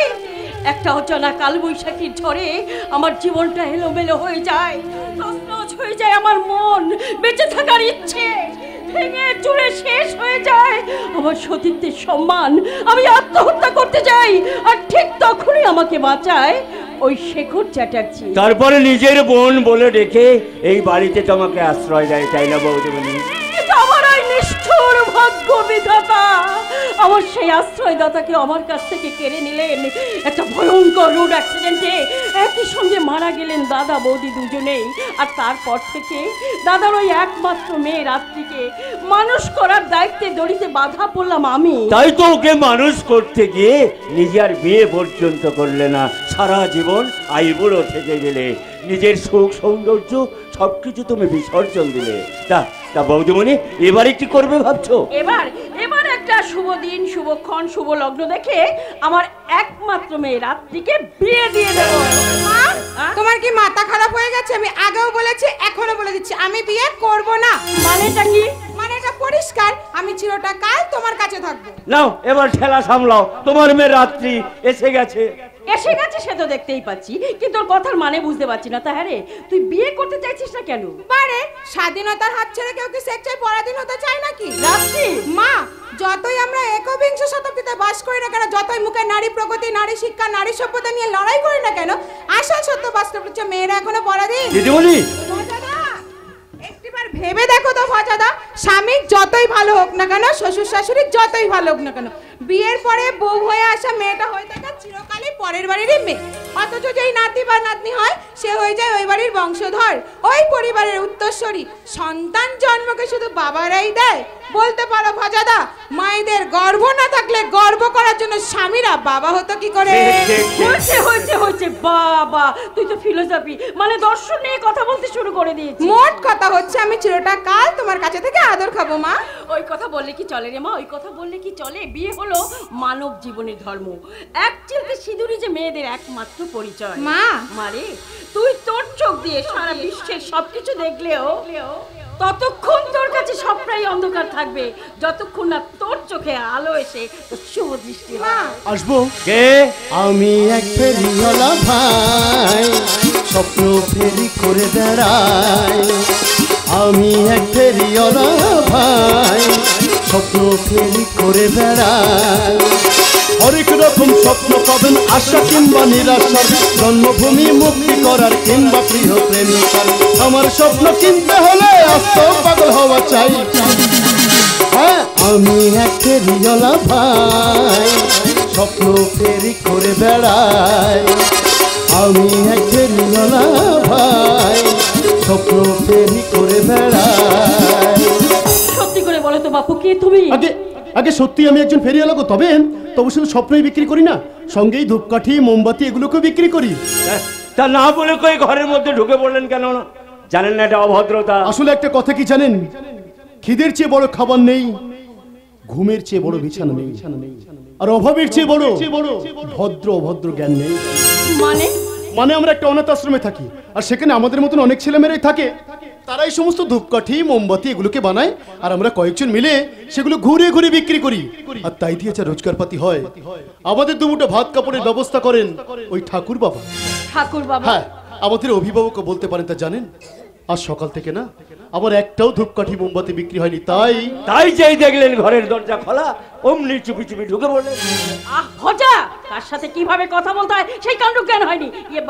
S1: একটা অজানা কালবৈশাখীর ঝড়ে আমার জীবনটা এলোমেলো হয়ে যায়, তছনছ হয়ে যায় আমার মন, বেঁচে থাকার ইচ্ছে ভেঙে চুরে শেষ হয়ে যায় আমার সতীত্বের সম্মান। আমি আত্মহত্যা করতে যাই, আর ঠিক তখনই আমাকে বাঁচায় ওই শেখর চ্যাটার্জি।
S2: তারপরে নিজের বোন বলে ডেকে এই বাড়িতে তোমাকে আশ্রয় দেয়, তাই না বৌদিমণি?
S1: আমার ওই নিষ্ঠুর ভাগ্য বিধাতা আমার সেই আশ্রয়দাতাকে আমার কাছ থেকে কেড়ে নিলেন। একটা ভয়ঙ্কর রোড অ্যাক্সিডেন্টে একই সঙ্গে মারা গেলেন দাদা বৌদি দুজনেই। আর তারপর থেকে দাদার ওই একমাত্র মেয়ে রাত্রিকে মানুষ করার দায়িত্বে দড়িতে বাধা পড়লাম আমি।
S2: তাই তো ওকে মানুষ করতে গিয়ে নিজে আর বিয়ে পর্যন্ত করলে না, সারা জীবন আইবুড়ো থেকে গেলে, নিজের সুখ সৌন্দর্য সবকিছু তুমি বিসর্জন দিলে। তা বৌদিমণি এবারে কি করবে ভাবছো?
S1: এবার একটা শুভ দিন, শুভক্ষণ, শুভ লগ্ন দেখে আমার একমাত্র মেয়ে রাত্রিকে বিয়ে দিয়ে দেবো।
S6: তোমার কি মাথা খারাপ হয়ে গেছে? আমি আগেও বলেছি, এখনো বলে দিচ্ছি, আমি বিয়ে করব না।
S1: মানেটা কি?
S6: মানেটা পরিষ্কার, আমি চিরটা কাল তোমার কাছে থাকবো।
S2: নাও এবার ঠেলা সামলাও, তোমার মেয়ে রাত্রি এসে গেছে।
S1: এসে গেছে সে তো দেখতেই পাচ্ছি, কিন্তু ওর কথার মানে বুঝতে পারছি না। তা হ্যাঁ রে, তুই বিয়ে করতে চাইছিস না কেন?
S6: পারে স্বাধীনতার হাত ছেড়ে কেউ কি স্বেচ্ছায় পরাধীন হতে চায় নাকি?
S1: রাত্রি
S6: মা, যতই আমরা একবিংশ শতাব্দীতে বাস করি না কেন, যতই মুখে নারী প্রগতি, নারী শিক্ষা, নারী সভ্যতা নিয়ে লড়াই করি না কেন, আসল সত্য বাস্তব হচ্ছে মেয়েরা এখনো পরাধীন।
S2: দিদিমণি
S6: একটিবার ভেবে দেখো তো ফজাদা, স্বামী যতই ভালো হোক না কেন, শ্বশুর শাশুড়ি যতই ভালো হোক না কেন, বিয়ের পরে বউ হয়ে আসা মেয়েটা হয়ে থাকে চিরকালই পরের বাড়িরই মেয়ে, অথচ যেই নাতি বা নাতনি হয় সে হয়ে যায় ওই বাড়ির বংশধর, ওই পরিবারের উত্তরসূরি। সন্তান জন্মকে শুধু বাবারাই দেয়? বলতে পারো ভজাদা, মায়েদের গর্ভ না থাকলে গর্ব করার জন্য স্বামীরা বাবা হতো কি করে?
S1: হয়েছে হয়েছে হয়েছে বাবা, তুই তো ফিলোসফি মানে দর্শন নিয়ে কথা বলতে শুরু করে দিয়েছিস।
S6: মোট কথা হচ্ছে আমি চিরটা কাল তোমার কাছে থেকে আদর খাবো মা।
S1: ওই কথা বললে কি চলে রে মা, ওই কথা বললে কি চলে? বিয়ে হলো মানব জীবনের ধর্ম, এক চিলতে সিঁদুরই যে মেয়েদের একমাত্র পরিচয়।
S6: মা
S1: মারে, তুই তোর চোখ দিয়ে সারা বিশ্বের সবকিছু দেখলেও ততক্ষণ তোর কাছে সবটাই অন্ধকার থাকবে, যতক্ষণ না তোর চোখে আলো এসে তোর শুভ দৃষ্টি হয়।
S3: আসবো
S2: কে?
S7: আমি এক ফেরিওয়ালা ভাই, স্বপ্ন ফেরি করে বেড়াই। আমি এক ফেরিওয়ালা ভাই, স্বপ্ন ফেরি করে বেড়াই।
S3: হরেক রকম স্বপ্ন পাবেন, আশা কিংবা নিরাশার, জন্মভূমি মুক্তি করার কিংবা প্রিয় প্রেমিকার।
S7: আমার স্বপ্ন কিনতে হলে আস্ত পাগল হওয়া চাই। হ্যাঁ, আমি এক ফেরিওয়ালা ভাই, স্বপ্ন ফেরি করে বেড়াই। আমি এক ফেরিওয়ালা ভাই, স্বপ্ন ফেরি করে বেড়াই।
S1: সত্যি করে বলো তো বাপু, কে তুমি?
S3: আগে সত্যি আমি একজন ফেরিওয়ালা গো, তবে শুধু স্বপ্নই বিক্রি করি না, সঙ্গেই ধূপকাঠি মোমবাতি এগুলোকেও বিক্রি করি।
S2: তা না বলে কই ঘরের মধ্যে ঢুকে পড়লেন কেন? না জানেন না এটা অভদ্রতা?
S3: আসলে একটা কথা কি জানেন, খিদের চেয়ে বড় খাবার নেই, ঘুমের চেয়ে বড় বিছানা নেই, আর অভাবের চেয়ে বড় ভদ্র অভদ্র জ্ঞান নেই। মানে আমরা একটা অনাথ আশ্রমে থাকি, আর সেখানে আমাদের মতন অনেক ছেলেমেয়েরাই থাকে। তারা এই সমস্ত ধূপকাঠি মোমবাতি এগুলোকে বানায়, আর আমরা কয়েকজন মিলে সেগুলো ঘুরে ঘুরে বিক্রি করি, আর তাই দিয়ে যা রোজগার পাতি হয়, আমাদের দুমুঠো ভাত কাপড়ের ব্যবস্থা করেন ওই ঠাকুর বাবা।
S1: ঠাকুর বাবা?
S3: হ্যাঁ, আমাদের অভিভাবক বলতে পারেন, তা জানেন আজ সকাল থেকে না আমার একটাও ধূপকাঠি মোমবাতি বিক্রি হয়নি। তাই
S2: যেই দেখলেন ঘরের দরজা খোলা, অমনি চুপি চুপি ঢুকে পড়লেন।
S1: আহ ভজা, কার সাথে কিভাবে কথা বলতে হয় সেই কাণ্ড জ্ঞান হয়নি। ইয়ে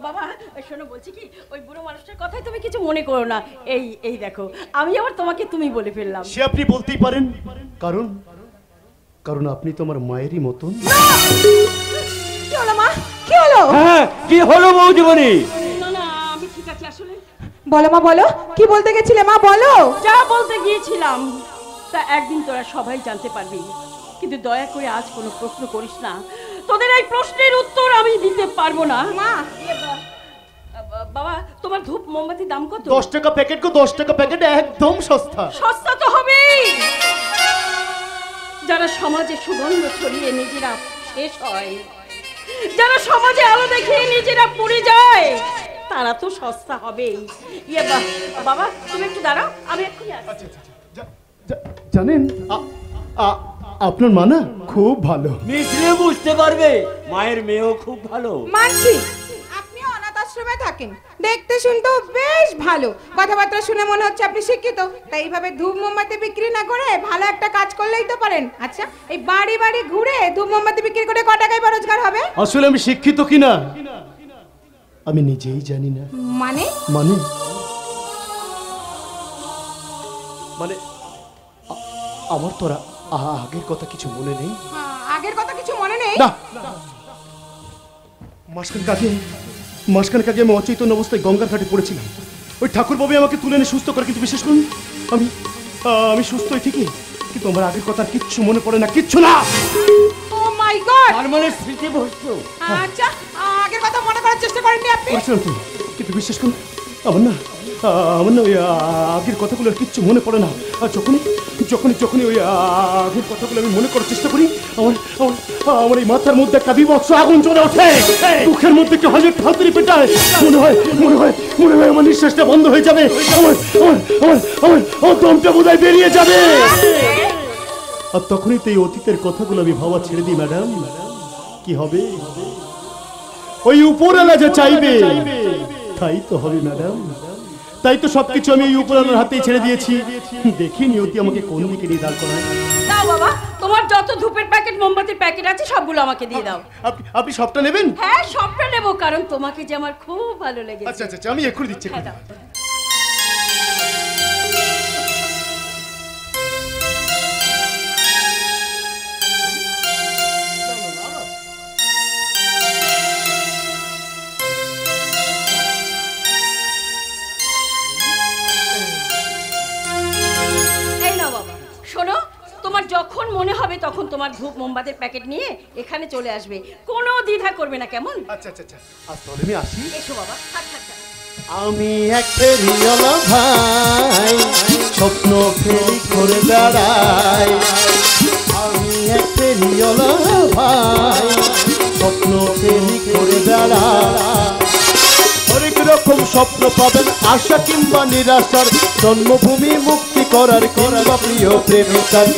S1: বাবা শোনো, বলছি কি, ওই বুড়ো মানুষটার কথাই তুমি কিছু মনে করো না। এই দেখো, আমি আবার তোমাকে তুমি বলে ফেললাম।
S3: সে আপনি বলতেই পারেন, কারণ আপনি তো আমার মায়েরই মতন।
S6: কি হলো মা, কি হলো?
S2: হ্যাঁ, কি হলো বৌদিমণি?
S1: না আমি ঠিক আছি আসলে।
S6: বলো মা, বলো কি বলতে গেছিলে মা, বলো।
S1: যা বলতে গিয়েছিলাম তা একদিন তোরা সবাই জানতে পারবি, কিন্তু দয়া করে আজ কোনো প্রশ্ন করিস না। তোদের এই প্রশ্নের উত্তর আমি দিতে পারবো না।
S6: মা
S1: বাবা, তোমার ধূপ মোমবাতির দাম কত?
S3: 10 টাকা প্যাকেট গো, 10 টাকা প্যাকেট, একদম সস্তা।
S1: সস্তা তো হবেই। যারা সমাজে সুগন্ধ ছড়িয়ে নিজেরা শেষ হয়, যারা সমাজে আলো দেখিয়ে নিজেরা পুড়ে যায়, তারা তো সস্তা হবেই। ইয়ে বাবা, তুমি একটু দাঁড়াও, আমি এক্ষুনি আসছি।
S3: জানেন আপনার মা না খুব ভালো।
S2: মিশলে বুঝতে পারবে, মায়ের মেয়েও খুব ভালো।
S6: মানছি আপনি অনাথ আশ্রমে থাকেন, দেখতে শুনতেও বেশ ভালো, কথাবার্তা শুনে মনে হচ্ছে আপনি শিক্ষিত। তাই এইভাবে ধূপ মোমবাতি বিক্রি না করে ভালো একটা কাজ করলেই তো পারেন। আচ্ছা, এই বাড়ি বাড়ি ঘুরে ধূপ মোমবাতি বিক্রি করে ক টাকায় বা রোজগার হবে?
S3: আসলে আমি শিক্ষিত কিনা আমি নিজেই জানি না।
S6: মানে
S3: আমার তো আগের কথা কিছু মনে নেই।
S6: আগের কথা কিছু মনে নেই?
S3: না, মাসখানেক আগে আমি অচৈতন্য অবস্থায় গঙ্গার ঘাটে পড়েছিলাম। ওই ঠাকুর বাবু আমাকে তুলে এনে সুস্থ করে, কিন্তু বিশেষ করুন আমি সুস্থই ঠিকই, কিন্তু আমার আগের কথা কিচ্ছু মনে পড়ে না, কিচ্ছু না।
S6: ও মাই গড,
S2: তার মানে স্মৃতি ভ্রষ্ট।
S6: আচ্ছা, আগের কথা মনে করার চেষ্টা করেননি আপনি?
S3: করেছিলাম তো, কিন্তু বিশ্বাস করুন আমার না ওই আগের কথাগুলো আর কিচ্ছু মনে পড়ে না। আর যখনই ওই আগের কথাগুলো আমি মনে করার চেষ্টা করি, আমার এই মাথার মধ্যে একটা বিভৎস আগুন জ্বলে ওঠে, মুখের মধ্যে একটা হাজার হাতুড়ি পেটায়, মনে হয় আমার নিঃশ্বাসটা বন্ধ হয়ে যাবে, আমার দমটা বোধহয় বেরিয়ে যাবে। আর তখনই তো এই অতীতের কথাগুলো আমি ভাবা ছেড়ে দিই। ম্যাডাম, কি হবে? ওই উপরওয়ালা যা চাইবে তাই তো হবে ম্যাডাম। তাই তো সবকিছু আমি এই উপরওয়ালার হাতেই ছেড়ে দিয়েছি। দেখি নিয়তি আমাকে কোন দিকে নিয়ে দাঁড় করায়।
S1: দাও বাবা, তোমার যত ধূপের প্যাকেট মোমবাতির প্যাকেট আছে সবগুলো আমাকে দিয়ে দাও।
S3: আপনি সবটা নেবেন?
S1: হ্যাঁ, সবটা নেব, কারণ তোমাকে যে আমার খুব ভালো লেগেছে।
S3: আচ্ছা, আমি এক্ষুনি দিচ্ছি।
S1: হ্যাঁ, দাও। তখন তোমার ধূপ মোমবাতির প্যাকেট নিয়ে এখানে চলে আসবে, কোনো দ্বিধা করবে না, কেমন?
S9: আচ্ছা আচ্ছা আচ্ছা, আজ তাহলে আমি আসি।
S1: এসো বাবা, থাক থাক থাক।
S10: আমি এক ফেরিওয়ালা ভাই, স্বপ্ন ফেরি করে বেড়াই। আমি এক ফেরিওয়ালা ভাই, স্বপ্ন ফেরি করে বেড়াই। হরেক রকম স্বপ্ন পাবেন, আশা কিংবা নিরাশার, জন্মভূমি মুক্তি করার কিংবা প্রিয় প্রেমিকার।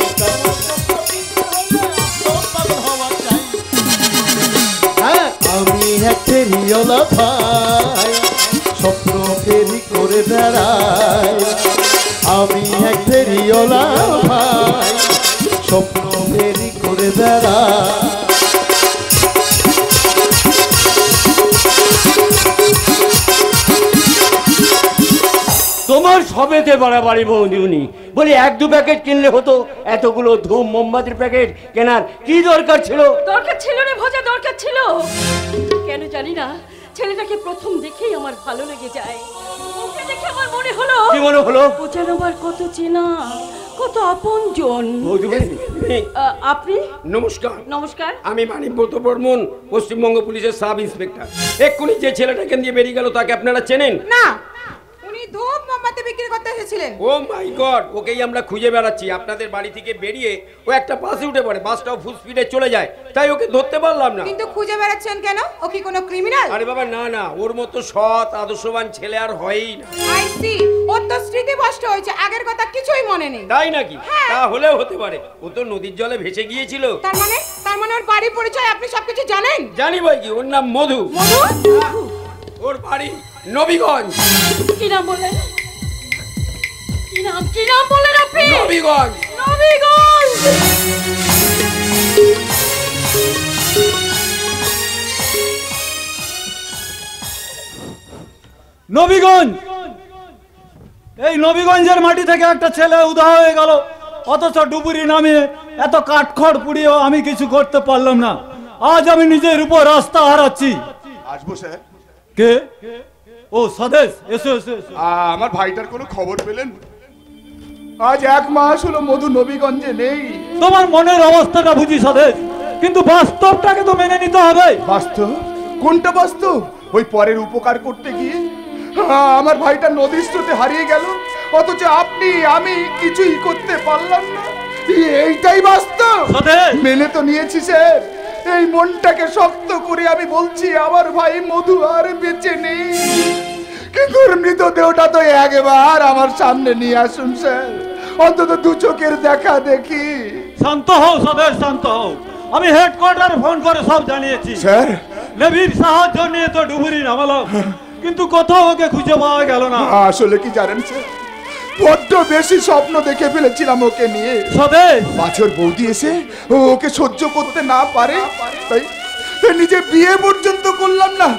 S10: হ্যাঁ, আমি এক ফেরিওয়ালা ভাই, স্বপ্ন ফেরি করে বেড়াই। আমি এক ফেরিওয়ালা ভাই, স্বপ্ন ফেরি করে বেড়াই।
S2: তোমার সবেতে বাড়াবাড়ি বৌদিউনি, বলি 1-2 প্যাকেট কিনলে হতো, এতগুলো ধূপ মোমবাতির প্যাকেট কেনার কি দরকার ছিল?
S1: দরকার ছিল রে ভোজা, দরকার ছিল। কেন জানি না, ছেলেটাকে প্রথম দেখেই আমার ভালো লেগে যায়। ওকে দেখে আমার মনে হলো,
S2: কি মনে হলো?
S1: ও যেন আমার কত চেনা, কত আপনজন। আপনি?
S4: নমস্কার।
S1: নমস্কার।
S4: আমি মানিকব্রত বর্মন, পশ্চিমবঙ্গ পুলিশের সাব ইন্সপেক্টর। এক্ষুনি যে ছেলেটাকে দিয়ে বেরিয়ে গেল তাকে আপনারা চেনেন?
S6: না, উনি ধূপ মোমবাতি বিক্রি করতে এসেছিলেন।
S4: ও মাই গড, ওকেই আমরা খুঁজে বেড়াচ্ছি। আপনাদের বাড়ি থেকে বেরিয়ে ও একটা বাসে উঠে পড়ে, বাসটাও ফুল স্পিডে চলে যায়, তাই ওকে ধরতে পারলাম না।
S6: কিন্তু খুঁজে বেড়াচ্ছেন কেন? ও কি কোনো ক্রিমিনাল?
S4: আরে বাবা না না, ওর মতো সৎ আদর্শবান ছেলে আর হয়ই না।
S6: আই সি, ওর তো স্মৃতি ভ্রষ্ট হয়েছে, আগের কথা কিছুই মনে নেই।
S4: তাই নাকি? তাহলেও হতে পারে, ও তো নদীর জলে ভেসে গিয়েছিল।
S6: তার মানে ওর বাড়ি পরিচয় আপনি সবকিছু জানেন?
S4: জানি ভাই, কি ওর নাম মধু।
S6: মধু?
S4: ওর বাড়ি নবীগঞ্জ।
S1: কি নাম বললেন? কি নাম বললেন আপনি?
S4: নবীগঞ্জ।
S1: নবীগঞ্জ।
S3: নবীগঞ্জ, এই নবীগঞ্জের মাটি থেকে একটা ছেলে উধাও হয়ে গেল, অথচ ডুবুরি নামে এত কাঠখড় পুড়িয়েও আমি কিছু করতে পারলাম না। আজ আমি নিজের উপর রাস্তা হারাচ্ছি।
S5: আসবো স্যার।
S3: কে? ও স্বদেশ, এসো এসো এসো।
S5: আমার ভাইটার কোনো খবর পেলেন? আজ 1 মাস হলো মধু নবীগঞ্জে নেই।
S3: তোমার মনের অবস্থাটা বুঝি স্বদেশ, কিন্তু বাস্তবটাকে তো মেনে নিতে হবে।
S5: বাস্তব? কোনটা বাস্তব? ওই পরের উপকার করতে গিয়ে আমার ভাইটা নদীর স্রোতে হারিয়ে গেল, অথচ আপনি আমি কিছুই করতে পারলাম না। এইটাই বাস্তব। মেনে তো নিয়েছি স্যার। এই মনটাকে শক্ত করে আমি বলছি, আমার ভাই মধু আর বেঁচে নেই, কিন্তু মৃতদেহটা তো একবার আমার সামনে নিয়ে আসুন স্যার, অন্তত 2 চোখের দেখা দেখি।
S3: শান্ত হও স্বদেশ, শান্ত হও। আমি হেডকোয়ার্টারে ফোন করে সব জানিয়েছি
S5: স্যার।
S3: নেভির সাহায্য নিয়ে তো ডুবুরি নামালাম, কিন্তু কোথাও ওকে খুঁজে পাওয়া গেল না।
S5: আসলে কি জানেন স্যার, বড্ড বেশি স্বপ্ন দেখে ফেলেছিলাম ওকে নিয়ে।
S3: স্বদেশ,
S5: বাছর বৌদি এসে ওকে সহ্য করতে না পারে, তাই নিজে বিয়ে পর্যন্ত করলাম না।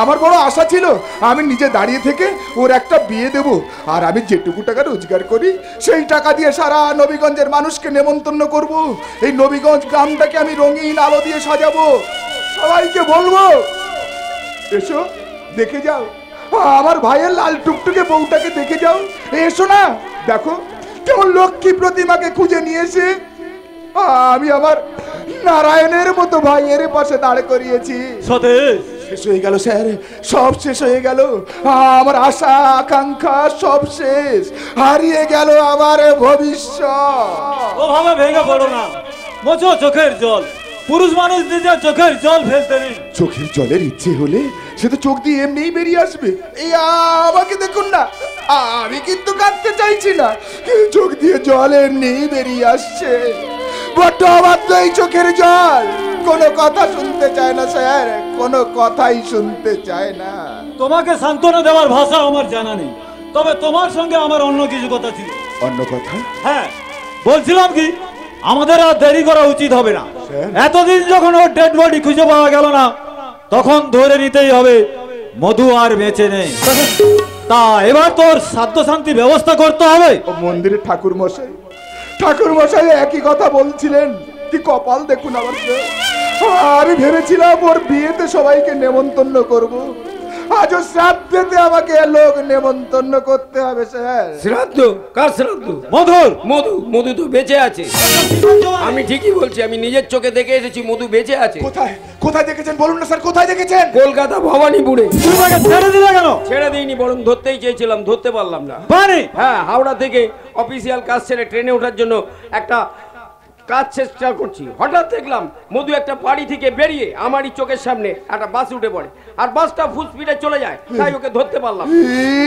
S5: আমার বড় আশা ছিল আমি নিজে দাঁড়িয়ে থেকে ওর একটা বিয়ে দেব, আর আমি যেটুকু টাকা রোজগার করি সেই টাকা দিয়ে সারা নবীগঞ্জের মানুষকে নেমন্তন্ন করব। এই নবীগঞ্জ গ্রামটাকে আমি রঙিন আলো দিয়ে সাজাবো, সবাইকে বলবো এসো দেখে যাও, আমার ভাইয়ের লাল টুকটুকে বউটাকে দেখে যাও। এসো না, দেখো কেমন লক্ষ্মী প্রতিমাকে খুঁজে নিয়ে এসে আমি আমার নারায়ণের মতো ভাইয়ের পাশে দাঁড় করিয়েছি। শেষ হয়ে গেল স্যার, সব শেষ হয়ে গেল। আমার আশা আকাঙ্ক্ষা সব শেষ, হারিয়ে গেল আমার ভবিষ্যৎ।
S3: ওভাবে ভেঙে পড়ো না, মোচো চোখের জল। পুরুষ মানুষ নিজের চোখের জল ফেলতে নেই।
S5: চোখের জলের ইচ্ছে হলে সে তো চোখ দিয়ে এমনিই বেরিয়ে আসবে। এই আমাকে দেখুন না, আমি কিন্তু কাঁদতে চাইছি না, কিন্তু চোখ দিয়ে জল এমনিই বেরিয়ে আসছে। বড্ড অবাধ্য এই চোখের জল, কোনো কথা শুনতে চায় না স্যার, কোনো কথাই শুনতে চায় না।
S3: তোমাকে সান্ত্বনা দেওয়ার ভাষা আমার জানা নেই, তবে তোমার সঙ্গে আমার অন্য কিছু কথা ছিল।
S5: অন্য কথা?
S3: হ্যাঁ, বলছিলাম কি আমাদের আর দেরি করা উচিত হবে না। এতদিন যখন ওর ডেড বডি খুঁজে পাওয়া গেল না, তখন ধরে নিতেই হবে মধু আর বেঁচে নেই। তা এবার তোর সাধ্য শান্তি ব্যবস্থা করতে হবে।
S5: মন্দিরে ঠাকুর মশাই একই কথা বলছিলেন। কি কপাল দেখুন আমার। আমি ভেবেছিলাম ওর বিয়েতে সবাইকে নেমন্তন্ন করব, আজও শ্রাদ্ধেতে আমাকে লোক নেমন্তন্ন করতে হবে স্যার।
S4: শ্রাদ্ধ? কার শ্রাদ্ধ?
S3: মধুর।
S4: মধু? মধু তো বেঁচে আছে। আমি ঠিকই বলছি, আমি নিজের চোখে দেখে এসেছি মধু বেঁচে আছে।
S5: কোথায় কোথায় দেখেছেন বলুন না স্যার, কোথায় দেখেছেন?
S4: কলকাতা ভবানীপুরে।
S3: ছেড়ে দিলে কেন?
S4: ছেড়ে দিইনি, বরং ধরতেই চেয়েছিলাম, ধরতে পারলাম না।
S3: পারে?
S4: হ্যাঁ, হাওড়া থেকে অফিসিয়াল কাজ ছেড়ে ট্রেনে ওঠার জন্য একটা কাজ চেষ্টা করছি, হঠাৎ দেখলাম মধু একটা বাড়ি থেকে বেরিয়ে আমারই চোখের সামনে একটা বাস উঠে পড়ে, আর বাসটা ফুল স্পিডে চলে যায়, তাই ওকে ধরতে পারলাম।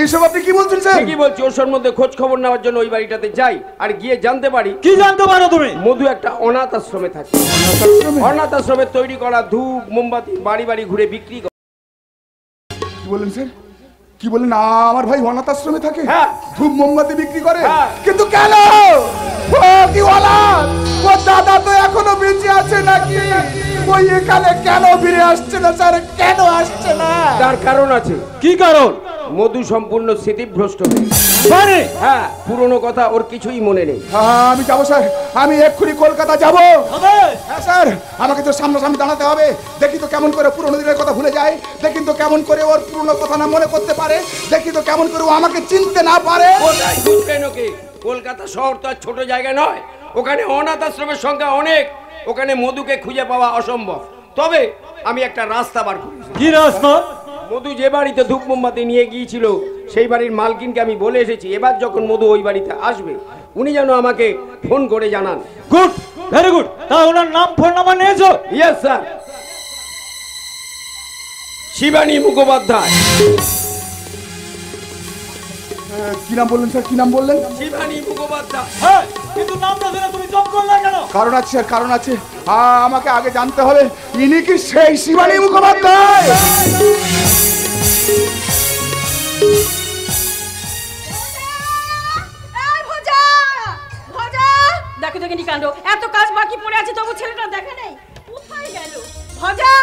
S5: এইসব আপনি কি বলছেন স্যার?
S4: কি বলছি, ওর সম্বন্ধে খোঁজ খবর নেওয়ার জন্য ওই বাড়িটাতে যাই, আর গিয়ে জানতে পারি।
S3: কি জানতে পারো তুমি?
S4: মধু একটা অনাথ আশ্রমে থাকে। অনাথ আশ্রমে তৈরি করা ধূপ মোমবাতি বাড়ি বাড়ি ঘুরে বিক্রি করে।
S5: কি বলেন স্যার, কি বলেন? আমার ভাই অনাথ আশ্রমে থাকে,
S4: হ্যাঁ।
S5: ধূপ মোমবাতি বিক্রি করে,
S4: হ্যাঁ।
S5: কিন্তু কেন? ও কি অনাথ? ও দাদা তো এখনো বেঁচে আছে নাকি? ওই এখানে কেন ফিরে আসছে না স্যার, কেন আসছে না?
S4: তার কারণ আছে।
S3: কি কারণ?
S4: মধু সম্পূর্ণ স্মৃতিভ্রষ্ট হয়ে
S3: পারে?
S4: হ্যাঁ, পুরনো কথা ওর কিছুই মনে নেই।
S5: হ্যাঁ, আমি যাবো স্যার, আমি এক্ষুনি কলকাতা যাবো। হ্যাঁ স্যার, আমাকে তো সামনাসামনি দাঁড়াতে হবে, দেখি তো কেমন করে পুরনো দিনের কথা ভুলে যায়, দেখি তো কেমন করে ওর পুরনো কথা না মনে করতে পারে, দেখি তো কেমন করে ও আমাকে চিনতে না পারে।
S4: কোথায় বুঝবেন ওকে? কলকাতা শহর তো আর ছোট জায়গা নয়, ওখানে অনাথ আশ্রমের সংখ্যা অনেক, ওখানে মধুকে খুঁজে পাওয়া অসম্ভব। তবে আমি একটা রাস্তা বার করেছি।
S3: কি রাস্তা?
S4: মধু যে বাড়িতে ধূপ মোমবাতি নিয়ে গিয়েছিল সেই বাড়ির মালকিনকে আমি বলে এসেছি, এবার যখন মধু ওই বাড়িতে আসবে উনি যেন আমাকে ফোন করে জানান।
S3: Good, very good. তা ওনার নাম ফোন নাম্বার নিয়েছো?
S4: Yes sir, Shivani Mukhopadhyay.
S5: কি নাম বললেন স্যার, কি নাম বললেন?
S4: শিবানী মুখোপাধ্যায়।
S3: হ্যাঁ, কিন্তু নামটা শুনে তুমি জব করলে কেন?
S5: কারণ আছে স্যার, কারণ আছে। আমাকে আগে জানতে হবে ইনি কি সেই শিবানী মুখোপাধ্যায়?
S1: দেখো দেখে নি কাণ্ড, এত কাজ বাকি পড়ে আছে তবু ছেলেটা দেখা নেই, কোথায় গেল? ভজা,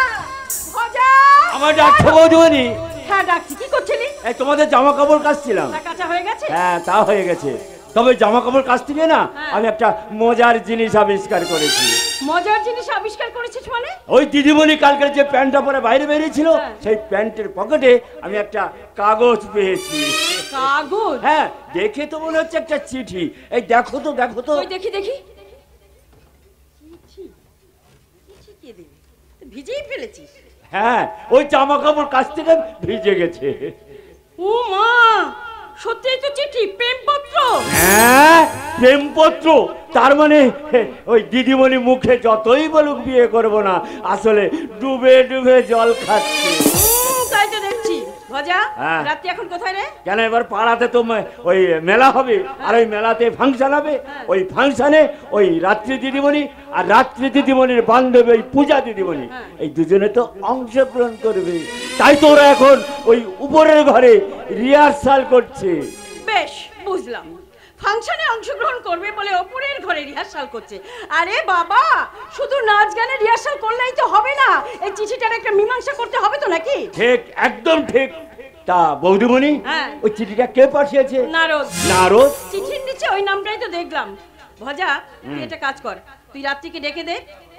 S1: ভজা।
S2: আমার ডাকছো বৌদিমণি?
S1: হ্যাঁ ডাকছি, কি করছিলি?
S2: এই তোমাদের জামা কাপড় কাচছিলাম।
S1: তা কাঁচা হয়ে গেছে?
S2: হ্যাঁ, তা হয়ে গেছে। তবে জামা কাপড় কাচতে গিয়ে না আমি একটা মজার জিনিস আবিষ্কার করেছি।
S1: মজার জিনিস আবিষ্কার করেছিস মানে?
S2: ওই দিদিমণি কালকের যে প্যান্টটা পরে বাইরে বেরিয়েছিল সেই প্যান্টের পকেটে আমি একটা কাগজ পেয়েছি।
S1: কাগজ?
S2: হ্যাঁ, দেখে তো মনে হচ্ছে একটা চিঠি। এই দেখো তো, দেখো তো।
S1: ওই দেখি দেখি। চিঠি? চিঠি কে দেবে? ভিজেই ফেলেছিস?
S2: হ্যাঁ, ওই জামা কাপড় কাছ থেকে ভিজে গেছে।
S1: ও মা, সত্যিই তো চিঠি, প্রেমপত্র।
S2: হ্যাঁ, প্রেমপত্র। তার মানে ওই দিদিমণি মুখে যতই বলুক বিয়ে করবো না, আসলে ডুবে ডুবে জল খাচ্ছে।
S1: তাই তো দেখছি। ভজা,
S2: হ্যাঁ।
S1: রাত্রি এখন কোথায় রে?
S2: কেন, এবার পাড়াতে তো ওই মেলা হবে, আর ওই মেলাতে ফাংশন হবে। ওই ফাংশনে ওই রাত্রি দিদিমণি আর রাত্রি দিদিমণির বান্ধবী ওই পূজা দিদিমণি, এই দুজনে তো অংশগ্রহণ করবে। তাই তো ওরা এখন ওই উপরের ঘরে রিহার্সাল করছে।
S1: বেশ, বুঝলাম। ফাংশনে অংশগ্রহণ করবে বলে ওপরের ঘরে রিহার্সাল করছে। আরে বাবা, শুধু নাচ গানে রিহার্সাল করলেই তো হবে না, এই চিঠিটার একটা মীমাংসা করতে হবে তো নাকি?
S2: ঠিক, একদম ঠিক। তা বৌদিমণি, ওই চিঠিটা কে পাঠিয়েছে?
S1: নারদ।
S2: নারদ?
S1: চিঠির নিচে ওই নামটাই তো দেখলাম। ভজা, তুই একটা কাজ কর, তুই রাত্রিকে ডেকে দে,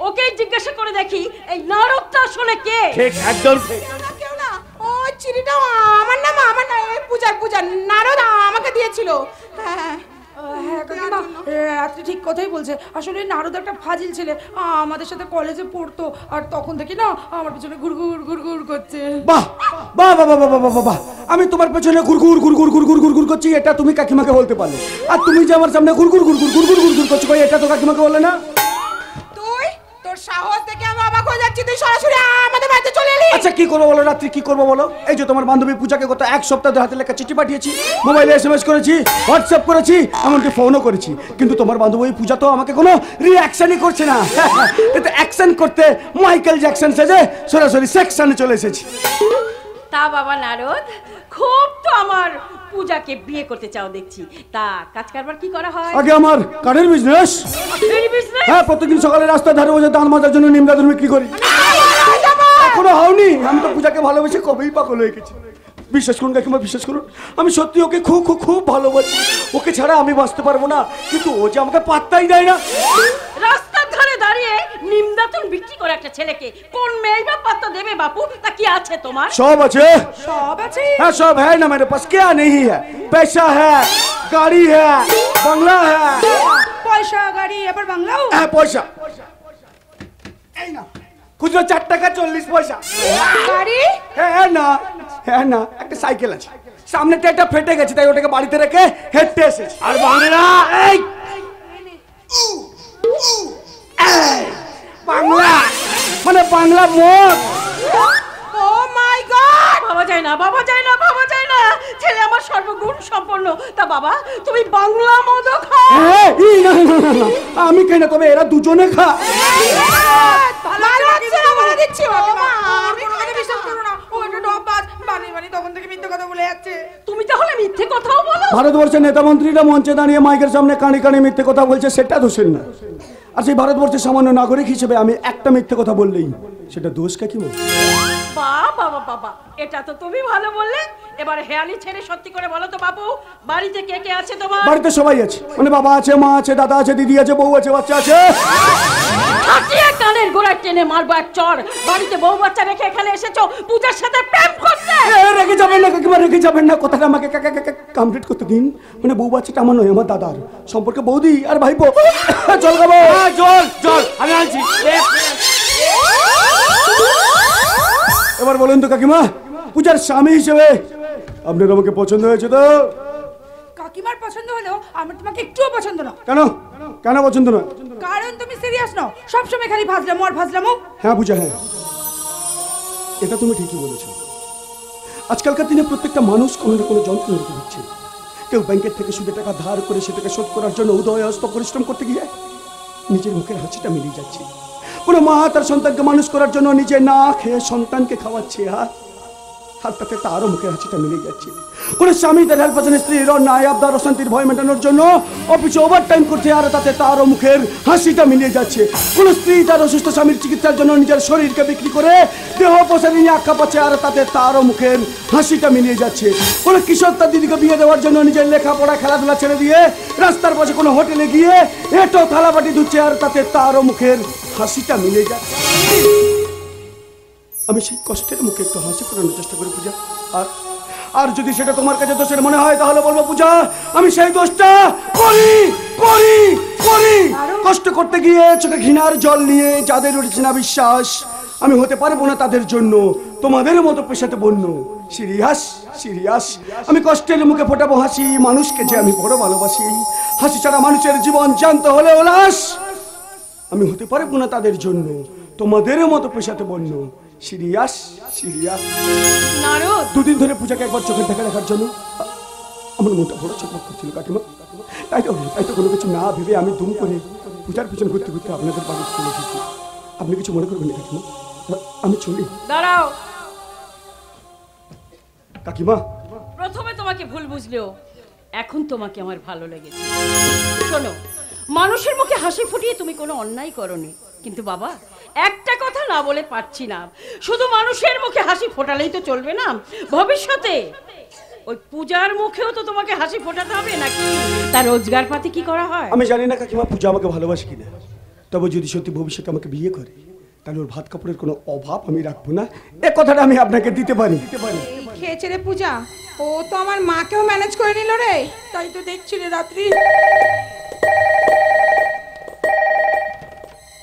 S1: ওকে জিজ্ঞাসা করে দেখি এই নারদটা আসলে কে।
S2: ঠিক, একদম ঠিক।
S6: কেউ না, ওই চিঠিটা আমার নাম, আমার না, পূজার পূজার নারদ আমাকে দিয়েছিল। হ্যাঁ কাকিমা, রাত্রি ঠিক কথাই বলছে। আসলে নারদ একটা ফাজিল ছেলে, আমাদের সাথে কলেজে পড়তো, আর তখন থেকে না আমার পিছনে ঘুরঘুর ঘুরঘুর করছে।
S3: বাহ বাহ বাহ বাহ বাহ বাহ বাহ, আমি তোমার পেছনে ঘুরঘুর ঘুরঘুর ঘুরঘুর ঘুরঘুর করছি, এটা তুমি কাকিমাকে বলতে পারলে। আর তুমি যে আমার সামনে ঘুরঘুর ঘুরঘুর ঘুরঘুর ঘুরঘুর করছো, এটা তো কাকিমাকে বললে না।
S6: তুই, তোর সাহস দেখে আমি অবাক হয়ে যাচ্ছি, তুই সরাসরি আমাদের বাড়িতে চলে এলি।
S3: আচ্ছা, কি করবো বলো রাত্রি, কি করবো বলো? এই যে তোমার বান্ধবী পূজাকে গত এক সপ্তাহ ধরে হাতে লেখা চিঠি পাঠিয়েছি, মোবাইলে SMS করেছি, হোয়াটসঅ্যাপ করেছি, এমনকি ফোনও করেছি, কিন্তু তোমার বান্ধবী পূজা তো আমাকে কোনো রিঅ্যাকশনই করছে না। এতে অ্যাকশন করতে মাইকেল জ্যাকসন সেজে সরাসরি সেকশনে চলে এসেছি।
S1: তা বাবা নারদ, খুব তো আমার পূজাকে বিয়ে করতে চাও দেখছি। তা কাজ কারবার কি করা হয়?
S3: আগে আমার কাঠের বিজনেস। হ্যাঁ, প্রত্যেকদিন সকালে রাস্তায় ধারে বসে দান মাজার জন্য নিম দাদুর বিক্রি করি। এখনো হওনি? আমি তো পূজাকে ভালোবেসে কবেই পাগল হয়ে গেছি। বিশ্বাস করুন কাকিমা, বিশ্বাস করুন, আমি সত্যি ওকে খুব খুব খুব ভালোবাসি। ওকে ছাড়া আমি বাঁচতে পারবো না, কিন্তু ও যে আমাকে পাত্তাই দেয় না।
S1: রাস্তার ধারে দাঁড়িয়ে নিমদাতন বিক্রি করে একটা ছেলেকে কোন মেয়ে বা পাত্তা দেবে বাপু? তা কি আছে তোমার?
S3: सब अच्छे
S6: সব আছে।
S3: है, सब है ना मेरे पास, क्या नहीं है? पैसा है, गाड़ी है, बंगला है।
S6: পয়সা গাড়ি আবার বাংলাও।
S3: হ্যাঁ পয়সা এই না, খুচরো 4 টাকা 40 পয়সা।
S6: গাড়ি
S3: হ্যাঁ না একটা সাইকেল আছে, সামনে টায়ারটা ফেটে গেছে তাই ওটাকে বাড়িতে রেখে হেঁটে এসেছি।
S2: আর বাংলা এই
S3: বাংলা মানে বাংলা মদ।
S6: ও মাই গড,
S1: বাবা যায় না, বাবা যায় না, বাবা যায় না, ছেলে আমার সর্বগুণ সম্পন্ন। তা বাবা তুমি বাংলা মদ খাও?
S3: আমি খাই না, তবে এরা দুজনে খা।
S6: ভালো আছে না বলে দিচ্ছি বাবা, আমি তোমাকে বিশ্বাস করব না। ও একটা ডববাজ, বানি তখন থেকে মিথ্যে কথা বলে যাচ্ছে।
S1: তুমি তাহলে মিথ্যে কথাও বলো?
S3: ভারতবর্ষের নেতা মন্ত্রীরা মঞ্চে দাঁড়িয়ে মাইকের সামনে কানে কানে মিথ্যে কথা বলছে, সেটা দোষের না। আর সেই ভারতবর্ষের সামান্য নাগরিক হিসেবে আমি একটা মিথ্যে কথা বললেই সেটা দোষ কাকি বল?
S1: বাবা বাবা, এটা তো তুমি ভালো বললে। এবার হেয়ালি ছেড়ে সত্যি করে বলো তো বাবু, বাড়িতে কে কে আছে তোমার?
S3: বাড়িতে সবাই আছে, মানে বাবা আছে, মা আছে, দাদা আছে, দিদি আছে, বউ আছে, বাচ্চা আছে।
S1: হাতিয়ে কানের গোড়ায় টেনে মারবো এক চড়। বাড়িতে বউ বাচ্চা রেখে এখানে এসেছো পূজার সাথে প্রেম করতে?
S3: রেখে যাবেন না কাকিমা, রেখে যাবেন না, কথাটা আমাকে কমপ্লিট করতে দিন। মানে বউ বাচ্চাটা আমার নয়, আমার দাদার সম্পর্কে বৌদি আর ভাইপো। চল খাবো,
S2: জল আমি আনছি।
S3: এবার বলুন তো কাকিমা, পূজার স্বামী হিসেবে আপনার আমাকে পছন্দ হয়েছে তো?
S6: কাকিমার পছন্দ হলেও আমার তোমাকে একটুও পছন্দ না।
S3: কেন কেন পছন্দ না?
S6: কারণ তুমি সিরিয়াস নও, সবসময় খালি ভাজলামো আর ভাজলামো।
S3: হ্যাঁ পূজা, হ্যাঁ এটা তুমি ঠিকই বলেছো। আজকালকার দিনে প্রত্যেকটা মানুষ কোনো না কোনো যন্ত্রণা রেখে দিচ্ছে। কেউ ব্যাংকের থেকে সুদে টাকা ধার করে সেটাকে শোধ করার জন্য উদয় হস্ত পরিশ্রম করতে গিয়ে নিজের মুখের হাসিটা মিলিয়ে যাচ্ছে। কোনো মা তার সন্তানকে মানুষ করার জন্য নিজে না খেয়ে সন্তানকে খাওয়াচ্ছে, আর তাতে তারও মুখের হাসিটা মিলে যাচ্ছে। কোনো স্বামী তার হেল্পার স্ত্রীর অন্যায় আবদার অশান্তির ভয় মেটানোর জন্য অফিসে ওভারটাইম করছে, আর তাতে তারও মুখের হাসিটা মিলিয়ে যাচ্ছে। কোনো স্ত্রী তার অসুস্থ স্বামীর চিকিৎসার জন্য নিজের শরীরকে বিক্রি করে দেহ প্রসারী নিয়ে আখ্যা পাচ্ছে, আর তাতে তারও মুখের হাসিটা মিলিয়ে যাচ্ছে। কোনো কিশোর তার দিদিকে বিয়ে দেওয়ার জন্য নিজের লেখাপড়া খেলাধুলা ছেড়ে দিয়ে রাস্তার পাশে কোনো হোটেলে গিয়ে এটো থালাবাটি ধুচ্ছে, আর তাতে তারও মুখের হাসিটা মিলে যাচ্ছে। আমি সেই কষ্টের মুখে একটু হাসি ফোটানোর চেষ্টা করি পূজা। আর যদি সেটা তোমার কাছে দোষের মনে হয় তাহলে বলবো পূজা, আমি সেই দোষটা করি করি করি। কষ্ট করতে গিয়ে চোখে ঘৃণার জল নিয়ে যাদের উঠেছে না বিশ্বাস, আমি হতে পারবো না তাদের জন্য তোমাদের মতো পেশাতে বন্য। সিরিয়াস সিরিয়াস, আমি কষ্টের মুখে ফোটাবো হাসি, মানুষকে যে আমি বড় ভালোবাসি। হাসি ছাড়া মানুষের জীবন জানতে হলে ওলাস, আমি হতে পারবো না তাদের জন্য তোমাদের মতো পেশাতে বন্য। Serious serious.
S1: নারদ,
S3: দুদিন ধরে পূজাকে একবার চোখের দেখা দেখার জন্য আমার মনটা বড় চকমক করছিল কাকিমা। তাই তো কোনো কিছু না ভেবে আমি দুম করে পূজার পিছনে ঘুরতে ঘুরতে আপনাদের বাড়ি চলে এসেছি। আপনি কিছু মনে করবেন না কাকিমা, আমি চলি।
S1: দাঁড়াও
S3: কাকিমা,
S1: প্রথমে তোমাকে ভুল বুঝলেও এখন তোমাকে আমার ভালো লেগেছে। শোনো, মানুষের মুখে হাসি ফুটিয়ে তুমি কোনো অন্যায় করনি, কিন্তু বাবা একটা কথা না বলে পারছি না, শুধু মানুষের মুখে হাসি ফোটালেই তো চলবে না। ভবিষ্যতে ওই পূজার মুখেও তো তোমাকে হাসি ফোটাতে হবে নাকি? তার রোজগার পাতি কি করা হয়?
S3: আমি জানি না কাকিমা পূজা আমাকে ভালোবাসে কিনা, তবে যদি সত্যি ভবিষ্যতে আমাকে বিয়ে করে তাহলে ওর ভাত কাপড়ের কোনো অভাব আমি রাখবো না, এ কথাটা আমি আপনাকে দিতে পারি।
S6: খেয়েছে রে পূজা, ও তো আমার মাকেও ম্যানেজ করে নিল রে। তাই তো দেখছি রে রাত্রি।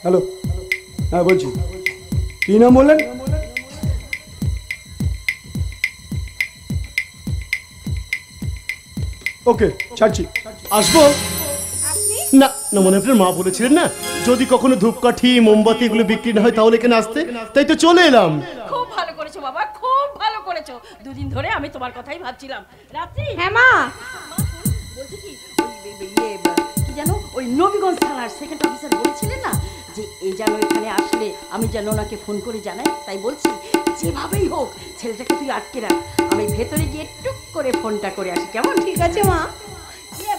S3: হ্যালো, হ্যাঁ বলছি, কি নাম বললেন? ওকে, ছাড়ছি।
S9: আসবো না না, মনে আপনার মা বলেছিলেন না যদি কখনো ধূপকাঠি মোমবাতি এগুলো বিক্রি না হয় তাহলে এখানে আসতে, তাই তো চলে এলাম।
S1: খুব ভালো করেছো বাবা, খুব ভালো করেছো। দুদিন ধরে আমি তোমার কথাই ভাবছিলাম। রাত্রি,
S6: হ্যাঁ মা,
S1: বলছি কি কি জানো, ওই নবীগঞ্জ থানার সেকেন্ড অফিসার বলেছিলেন না যে এই যেন এখানে আসলে আমি যেন ওনাকে ফোন করে জানাই। তাই বলছি যেভাবেই হোক ছেলেটাকে তুই আটকে রাখ, আমি ভেতরে গিয়ে টুক করে ফোনটা করে আসি, কেমন?
S6: ঠিক আছে মা।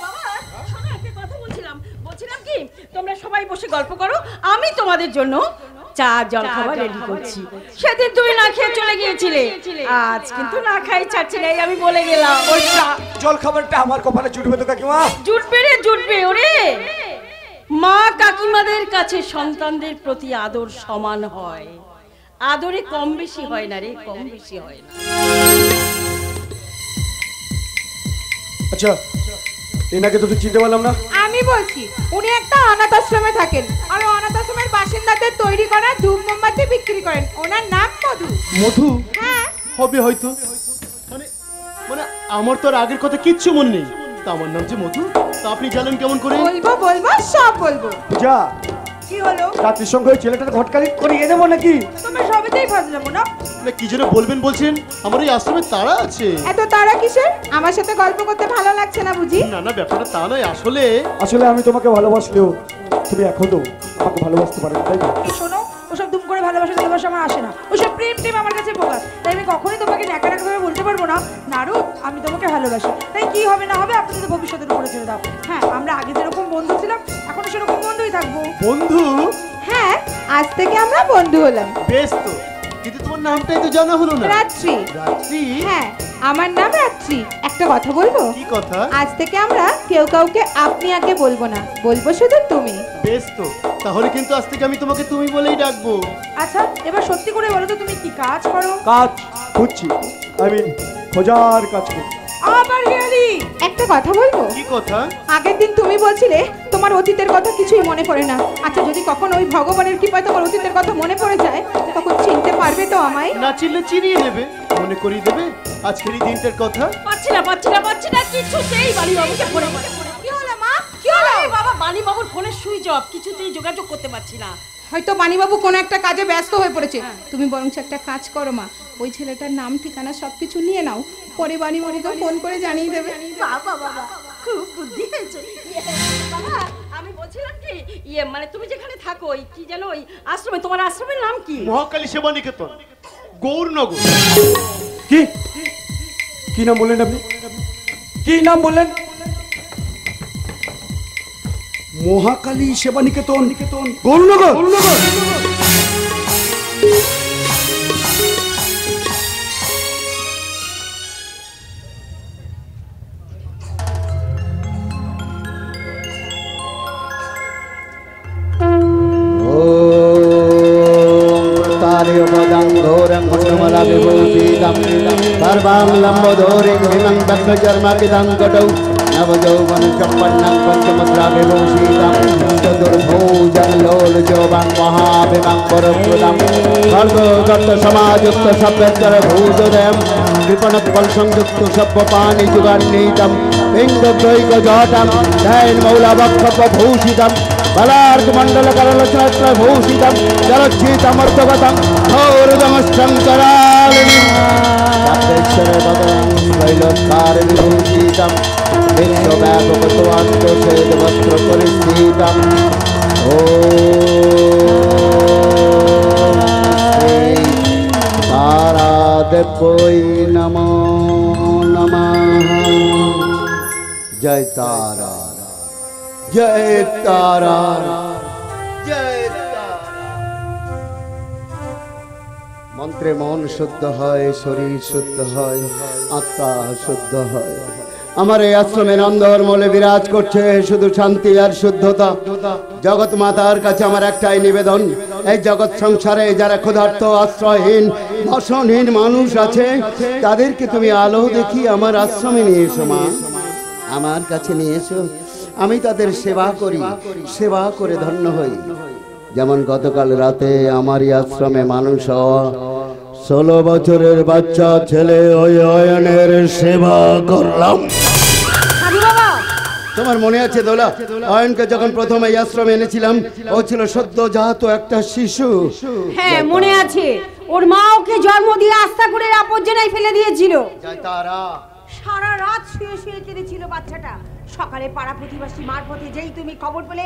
S1: বাবা শোনো, একটা কথা বলছিলাম কি তোমরা সবাই বসে গল্প করো, আমি তোমাদের জন্য চা জল খাবার রেডি করছি। সেদিন তুমি না খেয়ে চলে গিয়েছিলে, আজ কিন্তু না খাই ছাড়ছি না, আমি বলে গেলাম। ওই চা
S3: জল খাবারটা আমার কপালে জুটবে তো কাকিমা?
S1: জুটবে রে জুটবে। ওরে মা কাকিমাদের কাছে সন্তানদের প্রতি আদর সমান হয়, আদরে কম বেশি হয় না রে, কম বেশি হয় না।
S11: আচ্ছা এনাকে তো চিনতে পারলাম না।
S6: আমি বলছি উনি একটা অনাথ আশ্রমে থাকেন আর অনাথ আশ্রমের বাসিন্দাদের তৈরি করা ধূপ মোমবাতি বিক্রি করেন। ওনার নাম মধু।
S9: মধু?
S6: হ্যাঁ
S9: হবে হয়তো, মানে মানে আমার তো আর আগের কথা কিচ্ছু মনে নেই। তা আমার নাম যে মধু, তা আপনি জানেন কেমন করে?
S6: বলবো সব বলবো।
S11: যা
S6: কি হলো?
S11: রাত্রির সঙ্গে ওই ছেলেটাকে ঘটকালি করিয়ে দেবো নাকি?
S6: তোমরা সবেতেই ফাজলামো না?
S9: কি যেন বলবেন বলছেন? আমার এই আশ্রমে তারা আছে।
S6: এত তারা কিসের? আমার সাথে গল্প করতে ভালো লাগছে না বুঝি?
S9: না না, ব্যাপারটা তা নয়।
S11: আসলে আমি তোমাকে ভালোবাসলেও তুমি এখনো আমাকে ভালোবাসতে পারো, তাই না?
S6: শোনো, ওসব দুম করে ভালোবাসা আমার আসে না। ওসব প্রেম আমার কাছে বোকা। তাই আমি কখনোই তোমাকে ন্যাকা ন্যাকা ভাবে বলতে পারবো না নারু আমি তোমাকে ভালোবাসি। তাই কি হবে না হবে আপনাদের ভবিষ্যতের উপরে ছেড়ে দাও। হ্যাঁ, আমরা আগে যেরকম বন্ধু ছিলাম এখনো সেরকম বন্ধুই থাকবো।
S9: বন্ধু?
S6: হ্যাঁ, আজ থেকে আমরা বন্ধু হলাম।
S9: বেশ তো, কিন্তু তোমার নামটাই তো জানা হলো না।
S6: রাত্রি।
S9: রাত্রি?
S6: হ্যাঁ, আমার নাম রাত্রি। একটা কথা বলবো?
S9: কি কথা?
S6: আজ থেকে আমরা কেউ কাউকে আপনি আগে বলবো না, বলবো শুধু তুমি।
S9: বেশ তো, তাহলে কিন্তু আজ থেকে আমি তোমাকে তুমি বলেই ডাকবো।
S6: আচ্ছা, এবার সত্যি করে বলো তো তুমি কি কাজ করো?
S11: কাজ খুঁজছি, আমি খোঁজার কাজ করছি।
S6: আবার হিয়ালি, একটা কথা বলবো?
S9: কি কথা?
S6: আগের দিন তুমি বলছিলে তোমার অতীতের কথা কিছুই মনে পড়ে না। আচ্ছা, যদি কখনো ওই ভগবানের কৃপায় তোমার অতীতের কথা মনে পড়ে যায় তখন চিনতে পারবে তো আমায়?
S9: না চিনলে চিনিয়ে নেবে, মনে করিয়ে দেবে আজকের এই দিনটার কথা।
S1: পাচ্ছি না কিছুতেই বাণী বাবুকে ফোনে।
S6: কি হলো মা? কি হলো?
S1: বাবা, বাণী বাবুর ফোনের সুইচ অফ, কিছুতেই যোগাযোগ করতে পারছি না।
S6: হয়তো বাণীবাবু কোনো একটা কাজে ব্যস্ত হয়ে পড়েছে। তুমি বরঞ্চ একটা কাজ করো মা, ওই ছেলেটার নাম ঠিকানা সবকিছু নিয়ে নাও, পরে বাণীবাবুকে ফোন করে জানিয়ে দেবে।
S1: বাবা খুব বুদ্ধি হয়েছে। বাবা, আমি বলছিলাম কি মানে তুমি যেখানে থাকো ওই কি জানো ওই আশ্রমে, তোমার আশ্রমের নাম কি?
S9: মহাকালী সেবা নিকেতন, গৌরনগর।
S11: কি কি নাম বললেন আপনি? কি নাম বললেন? মহাকালী সেবা নিকেতন, গৌরনগর।
S7: सर्वां लम्बोदोरिं हिमं दग्धचर्माकितं कटौ नवयौवनं चम्पन्नं पञ्चमुद्राविभूषितं चतुर्भुजं लोलजोबं महाभिमं वरप्रदं खड्गगर्तसमायुक्त सभ्यचरभूतोदयं कृपणत्फलसंयुक्त सभ्यपाणिजुगान्वितं पिण्डद्वैकजातं दैन्मौलवक्षपभूषितं बलार्कमण्डलकरलचत्रभूषितं जलच्छीतमर्थगतं घोरदमश्चङ्करालिनीं त्रैलोक्यविभूषितं विश्वव्यापकत्वान्तच्छेदवस्त्रपरिस्थितं ॐ तारादेव्यै नमो नमः। जय तारा, जय तारा, जय तारा। मंत्रे मन शुद्ध है, शरीर शुद्ध है, आत्मा शुद्ध है। हमारे आश्रमे नंदरमले विराज करছে শুধু শান্তি আর শুদ্ধতা। জগৎ মাতার কাছে আমার একটাই নিবেদন, এই জগৎ সংসারে যারা ক্ষুধার্ত আশ্রয়হীন বসনহীন মানুষ আছে তাদেরকে তুমি আলো দেখি আমার আশ্রমে নিয়ে এসো মা, আমার কাছে নিয়ে এসো। আমি তাদের সেবা করি, সেবা করে ধন্য হই। যেমন গতকাল রাতে আমারই আশ্রমে মানুষ 16 বছরের বাচ্চা ছেলে ওই অয়নের সেবা করলাম। তোমার মনে আছে দোলা, অয়নকে যখন প্রথম এই আশ্রমে এনেছিলাম ও ছিল সদ্যজাত একটা শিশু।
S8: হ্যাঁ মনে আছে, ওর মা ওকে জন্ম দিয়ে আস্তাকুড়ের আবর্জনায় ফেলে দিয়েছিল। সারা রাত শুয়ে শুয়ে কেঁদেছিল বাচ্চাটা। সকালে পাড়া প্রতিবেশী মারফতে যেই তুমি খবর পেলে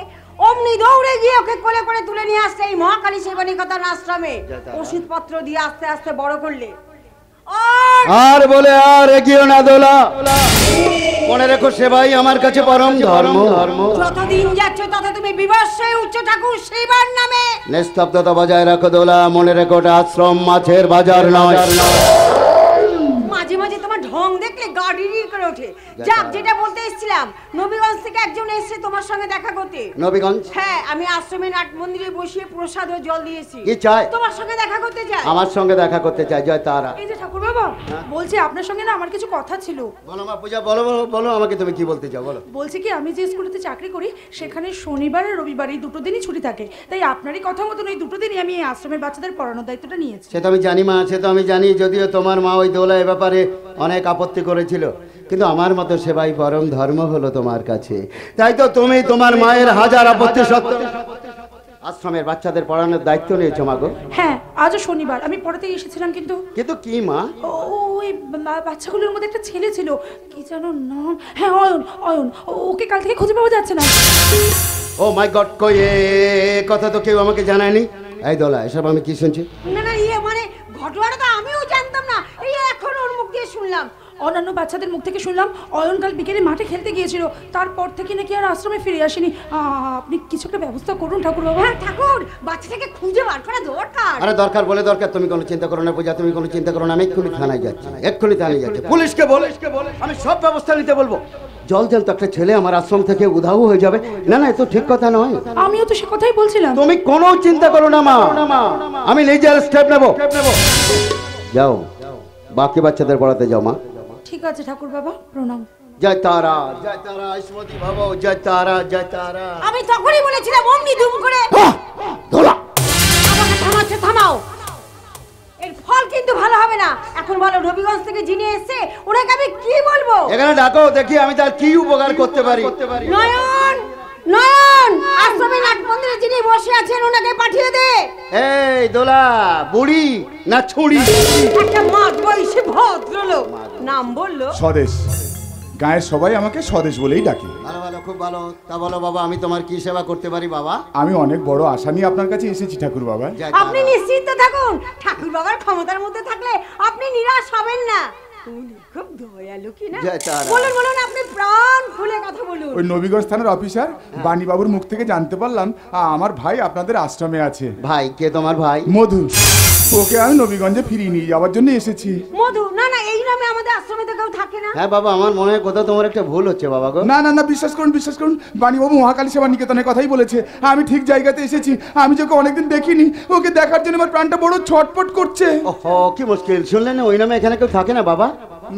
S8: অমনি দৌড়ে গিয়ে ওকে কোলে করে তুলে নিয়ে আসলে এই মহাকালী সেবা নিকেতন আশ্রমে ওষুধপত্র দিয়ে আস্তে আস্তে বড় করলে।
S7: আর বলে আর এগিয়ে না দোলা, মনে রেখো সেবাই আমার কাছে পরম ধর্ম।
S8: যতদিন যাচ্ছে তত তুমি বিবস্বই উচ্চ ঠাকুর সেবার নামে।
S7: নিস্তব্ধতা বজায় রাখো দোলা, মনে রেখো আশ্রম মাছের বাজার নয়।
S8: মাঝে মাঝে তোমার ঢং দেখলে গাড়িরই করে ওঠে। যাক, যেটা বলতে এসেছিলাম, নবীগঞ্জ থেকে একজন এসেছে তোমার সঙ্গে দেখা করতে।
S7: নবীগঞ্জ?
S8: হ্যাঁ, আমি আশ্রমে নাট মন্দিরে বসিয়ে প্রসাদ ও জল দিয়েছি।
S7: কি চাই?
S8: তোমার সঙ্গে দেখা করতে চাই।
S7: আমার সঙ্গে দেখা করতে চাই, জয় তারা।
S6: এই যে ঠাকুর বাবা, বলছি আপনার সঙ্গে না আমার কিছু কথা ছিল।
S7: বলো মা পূজা, বলো বলো বলো, আমাকে তুমি কি বলতে চাও বলো।
S6: বলছি কি, আমি যে স্কুলেতে চাকরি করি সেখানে শনিবার আর রবিবার এই দুটো দিনই ছুটি থাকে, তাই আপনারই কথা মতন এই দুটো দিনই আমি এই আশ্রমের বাচ্চাদের পড়ানোর দায়িত্বটা নিয়েছি।
S7: সে তো আমি জানি মা, সে তো আমি জানি। যদিও তোমার মা ওই দোলা এ ব্যাপারে অনেক আপত্তি করেছিল, কিন্তু আমার মতো সেবাই পরম ধর্ম হলো তোমার কাছে। তাই তো তুমি তোমার মায়ের হাজার আপত্তি সত্ত্বেও আশ্রমের বাচ্চাদের পড়ানোর দায়িত্ব নিয়েছো মা গো।
S6: হ্যাঁ, আজও শনিবার আমি পড়াতে এসেছিলাম, কিন্তু
S7: কি মা?
S6: ওই বাচ্চাগুলোর মধ্যে একটা ছেলে ছিল, কি যেন নাম, হ্যাঁ অয়ন। অয়ন, ওকে কাল থেকে খুঁজে পাওয়া যাচ্ছে না।
S7: ও মাই গড, কই এ কথা তো কেউ আমাকে জানায়নি। এই দোলা, এসব আমি কি শুনছি?
S8: না না, মানে ঘটনাটা তো আমিও জানতাম না, এই এখন ওর মুখ দিয়ে শুনলাম।
S6: অন্যান্য বাচ্চাদের মুখ থেকে শুনলাম অয়ন কাল বিকেলে মাঠে খেলতে গিয়েছিল, তারপর থেকে নাকি আর আশ্রমে ফিরে আসেনি। আপনি কিছু একটা ব্যবস্থা করুন ঠাকুর বাবা।
S8: হ্যাঁ ঠাকুর, বাচ্চাটাকে খুঁজে বার করা দরকার।
S7: আরে দরকার বলে দরকার, তুমি কোনো চিন্তা করো না পূজা, তুমি কোনো চিন্তা করো না। আমি এক্ষুনি থানায় যাচ্ছি, এক্ষুনি থানায় যাচ্ছি। পুলিশকে বলে আমি সব ব্যবস্থা নিতে বলবো। জল জল তো একটা ছেলে আমার আশ্রম থেকে উধাও হয়ে যাবে। না না, এ তো ঠিক কথা নয়।
S6: আমিও তো সে কথাই বলছিলাম।
S7: তুমি কোনো চিন্তা করো না মা, আমি নিজের স্টেপ নেব। যাও, বাকি বাচ্চাদের পড়াতে যাও মা।
S6: ঠিক আছে ঠাকুর বাবা, প্রণাম।
S7: জয় তারা, জয় তারা, ইসমতি বাবা, জয় তারা, জয় তারা।
S8: আমি তখনই বলেছিলাম অমনি ধুম করে।
S7: দোলা,
S8: আমাকে থামাচ্ছে, থামাও। এর ফল কিন্তু ভালো হবে না। এখন বলো, রবিগঞ্জ থেকে যিনি এসেছে ওনাকে আমি কি বলবো?
S7: এখানে ডাকো, দেখি আমি তার কি উপকার করতে পারি।
S8: নয়ন, নয়ন, আশ্রমে নাট মন্দিরে যিনি বসে আছেন ওনাকে পাঠিয়ে দে।
S7: এই দোলা, বুড়ি না ছুড়ি?
S8: একটা মাঠ বয়সী ভদ্রলোক নাম বললো
S5: স্বদেশ। গায়ের সবাই আমাকে স্বদেশ বলেই ডাকে।
S7: ভালো ভালো, খুব ভালো। তা বলো বাবা, আমি তোমার কি সেবা করতে পারি বাবা?
S5: আমি অনেক বড় আশা নিয়ে আপনার কাছে এসেছি ঠাকুর বাবা।
S8: আপনি নিশ্চিন্ত থাকুন, ঠাকুর বাবার ক্ষমতার মধ্যে থাকলে আপনি নিরাশ হবেন না। খুব দয়ালু কি না? বলুন বলুন, আপনি প্রাণ খুলে কথা বলুন।
S5: ওই নবীগঞ্জ থানার অফিসার বাণী বাবুর মুখ থেকে জানতে পারলাম আমার ভাই আপনাদের আশ্রমে আছে।
S7: ভাই? কে তোমার ভাই?
S5: মধু। ওকে আমি নবীগঞ্জে ফিরিয়ে নিয়ে যাওয়ার জন্য এসেছি।
S8: মধু? না না, এই নামে আমাদের আশ্রমে তো কেউ থাকে না।
S7: হ্যাঁ বাবা, আমার মনে হয় কোথাও তোমার একটা ভুল হচ্ছে বাবা গো।
S5: না না না, বিশ্বাস করুন বিশ্বাস করুন, বাণীবাবু মহাকালী সেবা নিকেতনের কথাই বলেছে। আমি ঠিক জায়গাতে এসেছি। আমি যে ওকে অনেকদিন দেখিনি, ওকে দেখার জন্য আমার প্রাণটা বড় ছটফট করছে।
S7: ওহো, কি মুশকিল। শুনলেন ওই নামে এখানে কেউ থাকে না বাবা?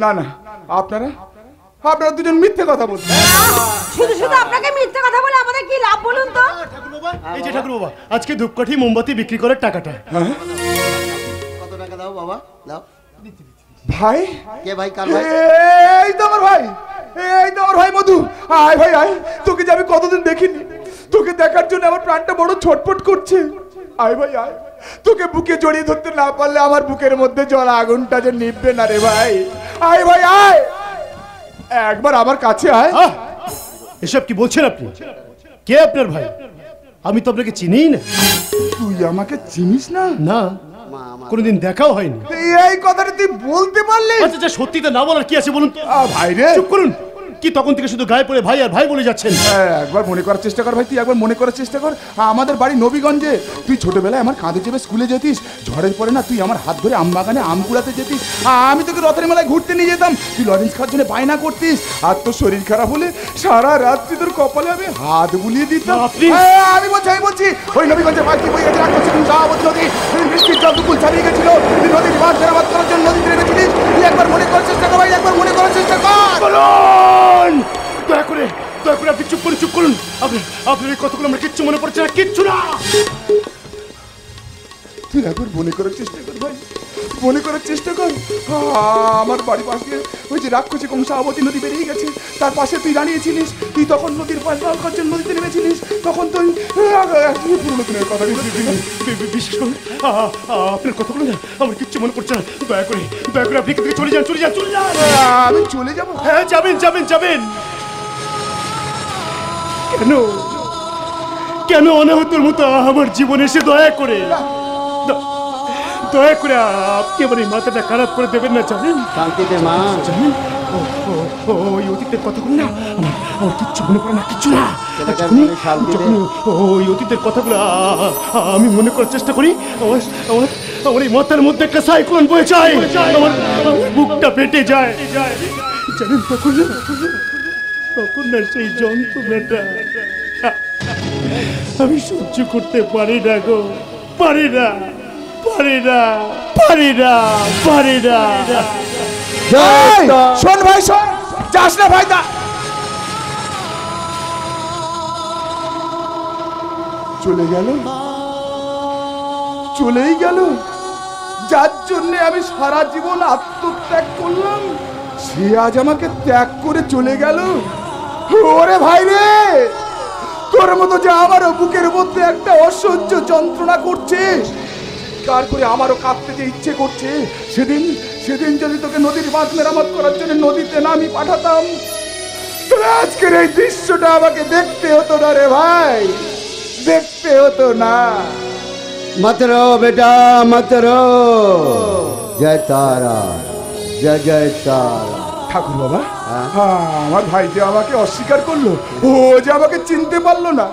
S5: না না, আপনারা দুজন মিথ্যে কথা বলছেন।
S8: শুধু শুধু আপনাকে মিথ্যে কথা বলে আমাদের কি লাভ বলুন তো?
S9: এই যে ঠাকুর বাবা, আজকে ধূপকাঠি মোমবাতি বিক্রি করার টাকাটা।
S7: কত টাকা দাও বাবা? দাও।
S5: ভাই?
S7: কে ভাই? কার ভাই?
S5: এই তো আমার ভাই, এই তো আমার ভাই মধু। আয় ভাই আয়, তোকে যে আমি কতদিন দেখিনি, তোকে দেখার জন্য আমার প্রাণটা বড় ছটফট করছে। আয় ভাই আয়, তোকে বুকে জড়িয়ে ধরতে না পারলে আমার বুকের মধ্যে জ্বলা আগুনটা যে নিভবে না রে ভাই। আয় ভাই আয়, একবার আমার কাছে আয়।
S9: এসব কি বলছেন আপনি? কে আপনার ভাই? আমি তো আপনাকে চিনিই না।
S5: তুই আমাকে চিনিস না?
S9: না, কোনোদিন দেখাও হয়নি।
S5: এই কথাটা তুই বলতে পারলি?
S9: আচ্ছা, সত্যি তো না বলার কি আছে বলুন তো?
S5: ভাই রে,
S9: চুপ করুন। কি তখন থেকে শুধু গায়ে পড়ে ভাই আর ভাই বলে যাচ্ছেন?
S5: একবার মনে করার চেষ্টা কর ভাই, তুই একবার মনে করার চেষ্টা কর। আমাদের বাড়ি নবীগঞ্জে। তুই ছোটবেলায় আমার কাঁধে চেপে স্কুলে যেতিস। ঝড়ের পরে না তুই আমার হাত ধরে আম বাগানে আম কুড়াতে যেতিস। আমি তোকে রথের মেলায় ঘুরতে নিয়ে যেতাম। তুই লজেন্স খাওয়ার জন্য বায়না করতিস। আর তোর শরীর খারাপ হলে সারা রাত্রি তোর কপালে আমি হাত বুলিয়ে দিতাম। আমি বলছি ওই নবীগঞ্জে পাখি বই গেছে রাক্ষসী শাহাবতী নদী। বৃষ্টির জল দুপুর ছাড়িয়ে গেছিল। তুই নদীর মাছ মেরামত করার জন্য নদীতে নেমেছিলিস। তুই একবার মনে করার চেষ্টা কর ভাই, একবার মনে করার চেষ্টা কর।
S9: দয়া করে আপনি চুপ করুন। আপনার এই কথাগুলো আমার কিচ্ছু মনে পড়ছে না, কিচ্ছু না।
S5: তুই একবার মনে করার চেষ্টা কর ভাই, মনে করার চেষ্টা কর। আমার বাড়ি পাশ দিয়ে ওই যে রাক্ষসী কংসাবতী নদী বেরিয়ে গেছে, তার পাশে তুই দাঁড়িয়েছিলিস। তুই তখন নদীর পাশ জল খাওয়ার জন্য নদীতে নেমেছিলিস। তখন তুই পুরোনো দিনের কথা
S9: বিশেষ করুন। আপনার কথাগুলো না আমার কিচ্ছু মনে পড়ছে না। দয়া করে আপনি এখান থেকে চলে যান।
S5: আমি চলে যাবো?
S9: হ্যাঁ, যাবেন। কেন অনাহতের মতো আমার জীবনে এসে দয়া করে আপনি আমার এই মাথাটা খারাপ করে দেবেন না, জানেন?
S7: শান্তিতে মা,
S9: জানেন ওই অতীতের কথাগুলো না আমার কিচ্ছু মনে পড়ে না, কিচ্ছু না। ওই অতীতের কথাগুলো আমি মনে করার চেষ্টা করি, আমার এই মাথার মধ্যে একটা সাইক্লোন বয়ে যায়। আমার বুকটা ফেটে যায়। জানেন তখন না সেই যন্ত্রণাটা আমি সহ্য করতে পারি না গো, পারি না।
S5: শোন ভাই, শোন, যাস না ভাই। চলেই গেল যার জন্য আমি সারা জীবন আত্মত্যাগ করলাম, সে আজ আমাকে ত্যাগ করে চলে গেল। ওরে ভাই রে, তোর মতো যে আমারও বুকের মধ্যে একটা অসহ্য যন্ত্রণা করছে, কার করে আমারও কাঁদতে যে ইচ্ছে করছে। সেদিন যদি তোকে নদীর বাঁধ মেরামত করার জন্য নদীতে নামি পাঠাতাম, তবে আজকের এই দৃশ্যটা আমাকে দেখতে হতো না রে ভাই, দেখতে হতো না।
S7: मत रो बेटा मत रो, जय तारा, जय जय तारा।
S5: ঠাকুর বাবা, আমার ভাই যে আমাকে অস্বীকার করলো, ও যে আমাকে চিনতে পারলো না,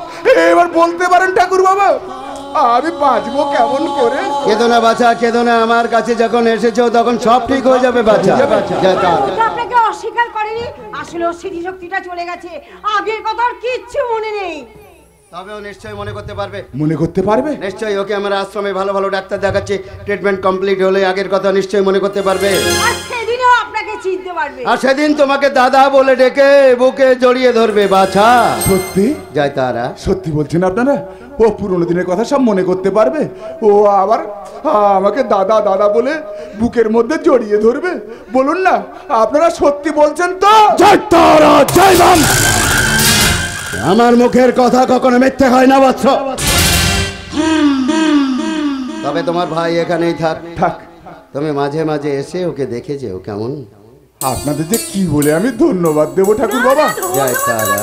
S5: এবার বলতে পারেন ঠাকুর বাবা আমি বাঁচবো কেমন করে?
S7: কেঁদো না বাছা, কেঁদো না। আমার কাছে যখন এসেছো তখন সব ঠিক হয়ে যাবে বাছা। জয় তারা।
S8: আপনাকে অস্বীকার করেনি, আসলে ওর স্মৃতিশক্তিটা চলে গেছে, আগের কথা আর কিচ্ছু মনে নেই।
S7: তবে ও নিশ্চয়ই মনে করতে পারবে।
S5: মনে করতে পারবে?
S7: নিশ্চয়ই। ওকে আমার আশ্রমে ভালো ভালো ডাক্তার দেখাচ্ছে, ট্রিটমেন্ট কমপ্লিট হলে আগের কথা নিশ্চয়ই মনে করতে পারবে।
S8: আর সেদিনও আপনাকে চিনতে পারবে।
S7: আর সেদিন তোমাকে দাদা বলে ডেকে বুকে জড়িয়ে ধরবে বাছা।
S5: সত্যি?
S7: জয় তারা।
S5: সত্যি বলছেন আপনারা? ও পুরনো দিনের কথা সব মনে করতে পারবে? ও আবার আমাকে দাদা দাদা বলে বুকের মধ্যে জড়িয়ে ধরবে? বলুন না, আপনারা সত্যি বলছেন তো?
S7: জয় তারা, জয় রাম। আমার মুখের কথা কখনো মিথ্যে হয় না বৎস। তবে তোমার ভাই এখানেই থাক। তুমি মাঝে মাঝে এসে ওকে দেখে যেও কেমন।
S5: আপনাদের যে কি বলে আমি ধন্যবাদ দেবো ঠাকুর বাবা।
S7: জয় তারা।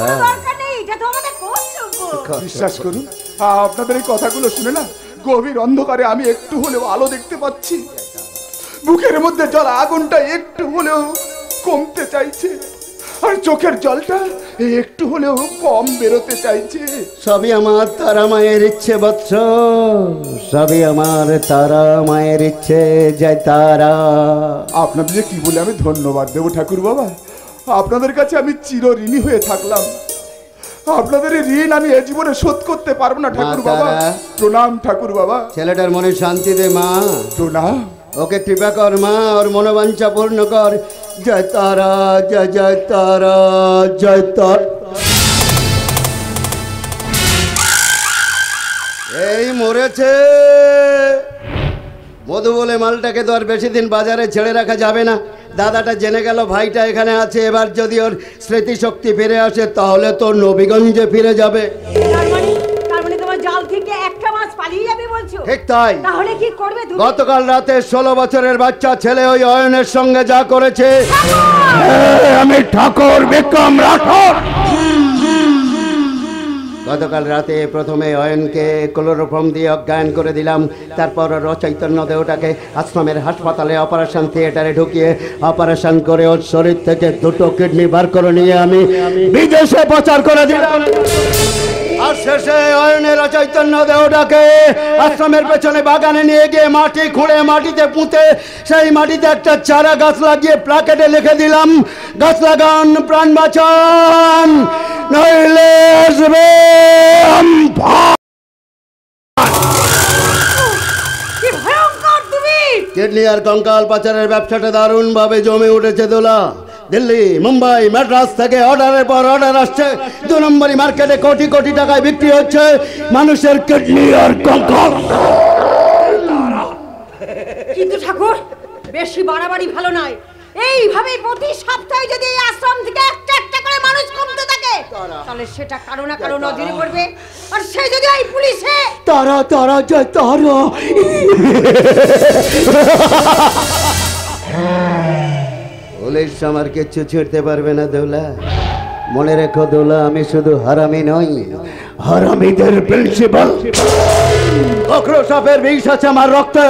S5: বিশ্বাস করুন, আপনাদের এই কথাগুলো শুনে না গভীর অন্ধকারে আমি একটু হলেও আলো দেখতে পাচ্ছি। বুকের মধ্যে জল আগুনটা একটু হলেও কমতে চাইছে, আর চোখের জলটা একটু হলেও কম বেরোতে চাইছে।
S7: সবই আমার তারা মায়ের ইচ্ছে বৎস, সবই আমার তারা মায়ের ইচ্ছে। জয় তারা।
S5: আপনাদের যে কি বলে আমি ধন্যবাদ দেবো ঠাকুর বাবা। আপনাদের কাছে আমি চিরঋণী হয়ে থাকলাম। আপনাদের এই ঋণ আমি এ জীবনে শোধ করতে পারবো না ঠাকুর বাবা। প্রণাম ঠাকুর বাবা।
S7: ছেলেটার মনে শান্তি দে মা।
S5: প্রণাম।
S7: ওকে কৃপা কর মা, ওর মনোবাঞ্ছা পূর্ণ কর। জয় তারা, জয় জয় তারা, জয় তারা। এই মরেছে মধু বলে মালটাকে তো আর বেশি দিন বাজারে ছেড়ে রাখা যাবে না। দাদাটা জেনে গেল ভাইটা এখানে আছে, এবার যদি ওর স্মৃতিশক্তি ফিরে আসে তাহলে তো নবীগঞ্জে ফিরে যাবে।
S8: তার মানে তোমার জাল থেকে একটা মাছ পালিয়ে যাবে বলছো?
S7: ঠিক তাই।
S8: তাহলে কি করবে তুমি?
S7: গতকাল রাতে 16 বছরের বাচ্চা ছেলে ওই অয়নের সঙ্গে যা করেছে, আমি ঠাকুর বিক্রম রাঠোর। গতকাল রাতে প্রথমে অয়নকে ক্লোরোফর্ম দিয়ে অজ্ঞান করে দিলাম, তারপর রচৈতন্য দেহটাকে আশ্রমের হাসপাতালে অপারেশন থিয়েটারে ঢুকিয়ে অপারেশন করে ওর শরীর থেকে 2টো কিডনি বার করে নিয়ে আমি বিদেশে প্রচার করে দিলাম। আর শেষে অয়নের অচৈতন্য দেহটাকে আশ্রমের পেছনে বাগানে নিয়ে গিয়ে মাটি খুঁড়ে মাটিতে পুঁতে সেই মাটিতে একটা চারা গাছ লাগিয়ে প্লাকেটে লিখে দিলাম, গাছ লাগান প্রাণ বাঁচান নইলে আসবে আমফান। কিডনি আর কঙ্কাল পাচারের ব্যবসাটা দারুণ ভাবে জমে উঠেছে দোলা। দিল্লি, মুম্বাই, ম্যাড্রাস থেকে অর্ডারের পর অর্ডার আসছে। 2 নম্বরই মার্কেটে কোটি কোটি টাকায় বিক্রি হচ্ছে মানুষের কিডনি আর কঙ্কাল।
S8: কিন্তু ঠাকুর, বেশি বাড়াবাড়ি ভালো নয়। এইভাবে প্রতি সপ্তাহে যদি এই আশ্রম থেকে একটা একটা করে মানুষ কমতে থাকে, তাহলে সেটা কারো না কারো নজরে পড়বে। আর সে যদি এই পুলিশে
S7: তারা তারা জয় তারা। পুলিশ আমার কিচ্ছু ছিঁড়তে পারবে না দোলা। মনে রেখো দোলা, আমি শুধু হারামি নই, হারামিদের প্রিন্সিপাল। অক্র সাপের বিষ আছে আমার রক্তে,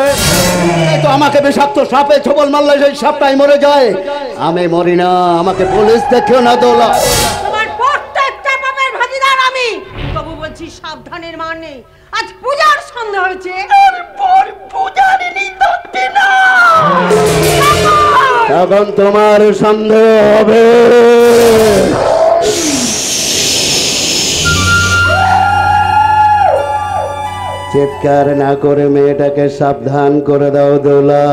S7: তো আমাকে বিষাক্ত সাপে ছবল মারলে সেই সাপটাই মরে যায়। আমি মরি না, আমাকে পুলিশ দেখেও না দোলা।
S8: তোমার প্রত্যেকটা পাপের ভাগিদার আমি। তবু বলছি সাবধানের মান নেই। আজ পূজার সন্ধ্যা হয়েছে, এরপর পূজার নিদর্শন না।
S7: তখন তোমার সন্দেহ হবে। চিৎকার না করে মেয়েটাকে সাবধান করে দাও দোলা।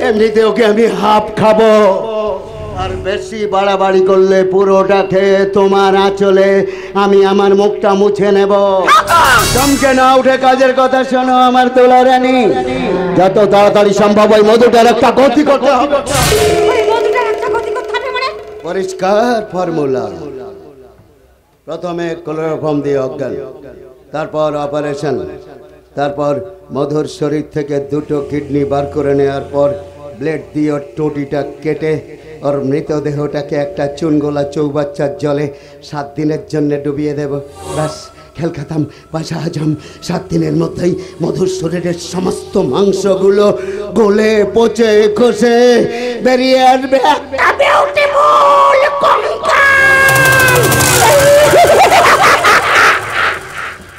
S7: এমনিতে ওকে আমি হাফ খাবো, আর বেশি বাড়াবাড়ি করলে পুরোটা খেয়ে তোমার আঁচলে আমি আমার মুখটা মুছে নেব। চমকে না উঠে কাজের কথা শোনো আমার দোলা রানী। যত তাড়াতাড়ি সম্ভব ওই মধুটার একটা গতি করতে হবে। পরিষ্কার ফর্মুলা। প্রথমে ক্লোরোফর্ম দিয়ে অজ্ঞান, তারপর অপারেশন, তারপর মধুর শরীর থেকে দুটো কিডনি বার করে নেওয়ার পর ব্লেড দিয়ে ওর টুটিটা কেটে ওর মৃতদেহটাকে একটা চুনগোলা চৌবাচ্চার জলে 7 দিনের জন্য ডুবিয়ে দেব। ব্যাস, খেল খাতাম, পয়সা হাজাম। 7 দিনের মধ্যেই মধুর শরীরের সমস্ত মাংসগুলো গলে পচে খসে বেরিয়ে আসবে একটা বিউটিফুল কঙ্কাল।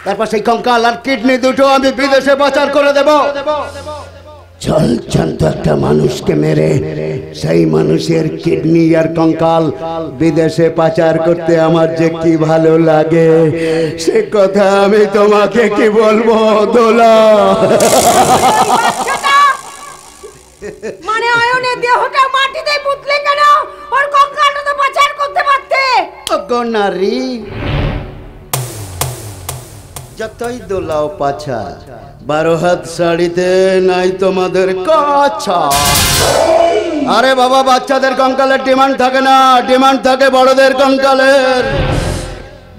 S7: তারপর সেই কঙ্কাল আর কিডনি দুটো আমি বিদেশে পাচার করে দেব। চলন্ত একটা মানুষকে মেরে সেই মানুষের কিডনি আর কঙ্কাল বিদেশে পাচার করতে আমার যে কি ভালো লাগে সে কথা আমি তোমাকে কি বলবো দোলা।
S8: মানে অয়নের দেহটা মাটিতে পুতলে কেন? ওর কঙ্কালটা তো পাচার করতে পারতে।
S7: নারী যতই দোলাও পাছা, 12 হাত শাড়িতে নাই তোমাদের কাছা। আরে বাবা, বাচ্চাদের কঙ্কালের ডিমান্ড থাকে না, ডিমান্ড থাকে বড়দের কঙ্কালের।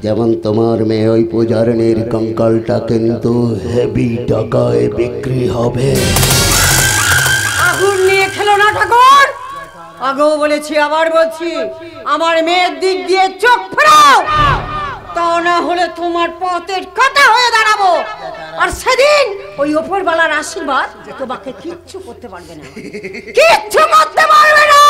S7: যেমন তোমার মেয়ে ওই পূজারিনীর কঙ্কালটা কিন্তু হেভি টাকায় বিক্রি হবে।
S8: আগুন নিয়ে খেলো না ঠাকুর। আগেও বলেছি, আবার বলছি, আমার মেয়ের দিক দিয়ে চোখ ফেরাও, তা না হলে তোমার পথের কথা হয়ে দাঁড়াবো। আর সেদিন ওই ওপরওয়ালার আশীর্বাদ তোমাকে কিচ্ছু করতে পারবে না, কিচ্ছু করতে পারবে না।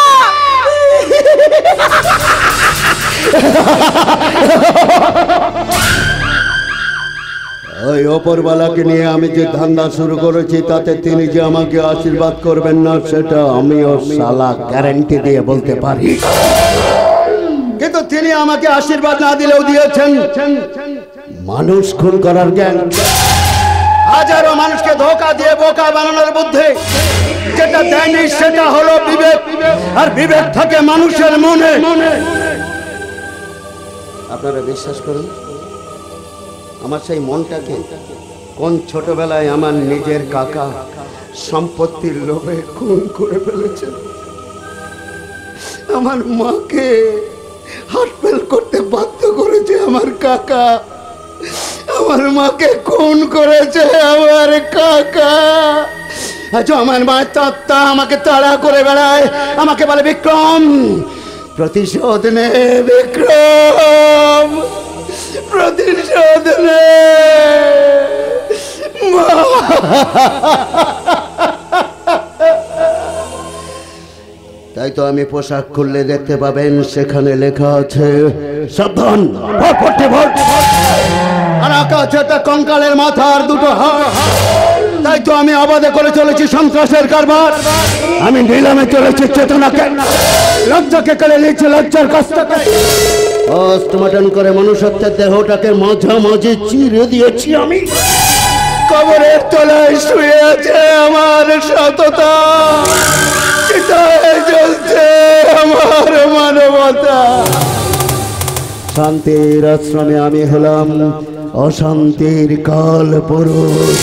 S7: ওই ওপরওয়ালাকে নিয়ে আমি যে ধান্দা শুরু করেছি তাতে তিনি যে আমাকে আশীর্বাদ করবেন না সেটা আমিও শালা গ্যারান্টি দিয়ে বলতে পারি। কিন্তু তিনি আমাকে আশীর্বাদ না দিলেও দিয়েছেন মানুষ খুন করার জ্ঞান। হাজারো মানুষকে ধোঁকা দিয়ে বোকা বানানোর বুদ্ধি। যেটা দেয়নি সেটা হলো বিবেক, আর বিবেক থাকে মানুষের মনে। আপনারা বিশ্বাস করুন, আমার সেই মনটাকে কোন ছোটবেলায় আমার নিজের কাকা সম্পত্তির লোভে খুন করে ফেলেছে। আমার মাকে হার্টফেল করতে বাধ্য করেছে আমার কাকা। আমার মাকে খুন করেছে আমার কাকা। আজ আমার মায়ের তত্ত্বা আমাকে তাড়া করে বেড়ায়, আমাকে বলে বিক্রম প্রতিশোধ নে, বিক্রম প্রতিশোধ নে। তাই তো আমি পোশাক খুললে দেখতে পাবেন সেখানে লেখা আছে সাবধান, আর আকাশে তা কঙ্কালের মাথা আর দুটো হাত। তাই তো আমি আবাদে করে চলেছি সন্ত্রাসের কারবার। আমি নিলামে চলেছি চেতনাকে, লজ্জাকে কেড়ে নিয়েছি লজ্জার কষ্টকে। পোস্টমর্টম করে মনুষ্যত্বের দেহটাকে মাঝামাঝি চিরে দিয়েছি আমি। কবরের তলায় শুয়ে আছে আমার সততা, চিতায় জ্বলছে আমার মানবতা। শান্তির আশ্রমে আমি হলাম অশান্তির কাল পুরুষ।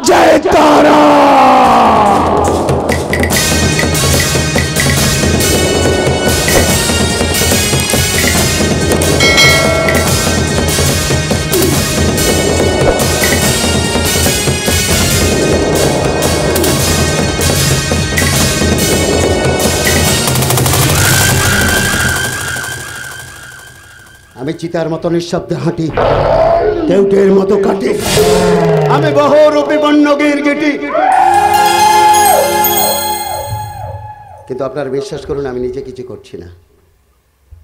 S7: জয় তারা। আমি চিতার মতো নিঃশব্দে হাঁটি, কেউটের মতো কাটি, আমি বহুরূপী বন্যগীর গিটি। কিন্তু আপনারা বিশ্বাস করুন, আমি নিজে কিছু করছি না,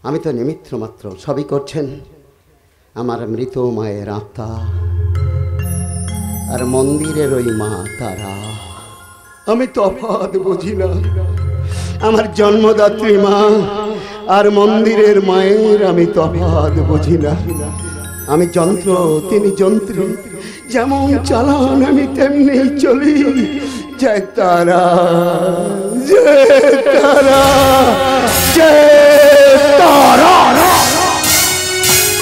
S7: আমি তো নিমিত্ত মাত্র। সবই করছেন আমার মৃত মায়ের আত্মা। আর মন্দিরের ওই মা তারা। আমি তফাৎ বুঝি না, আমার জন্মদাত্রী মা আর মন্দিরের মায়ের আমি তফাৎ বুঝি না। আমি যন্ত্র, তিনি যন্ত্রী, যেমন চালান আমি তেমনি চলি। জয় তারা, জয় তারা, জয় তারা।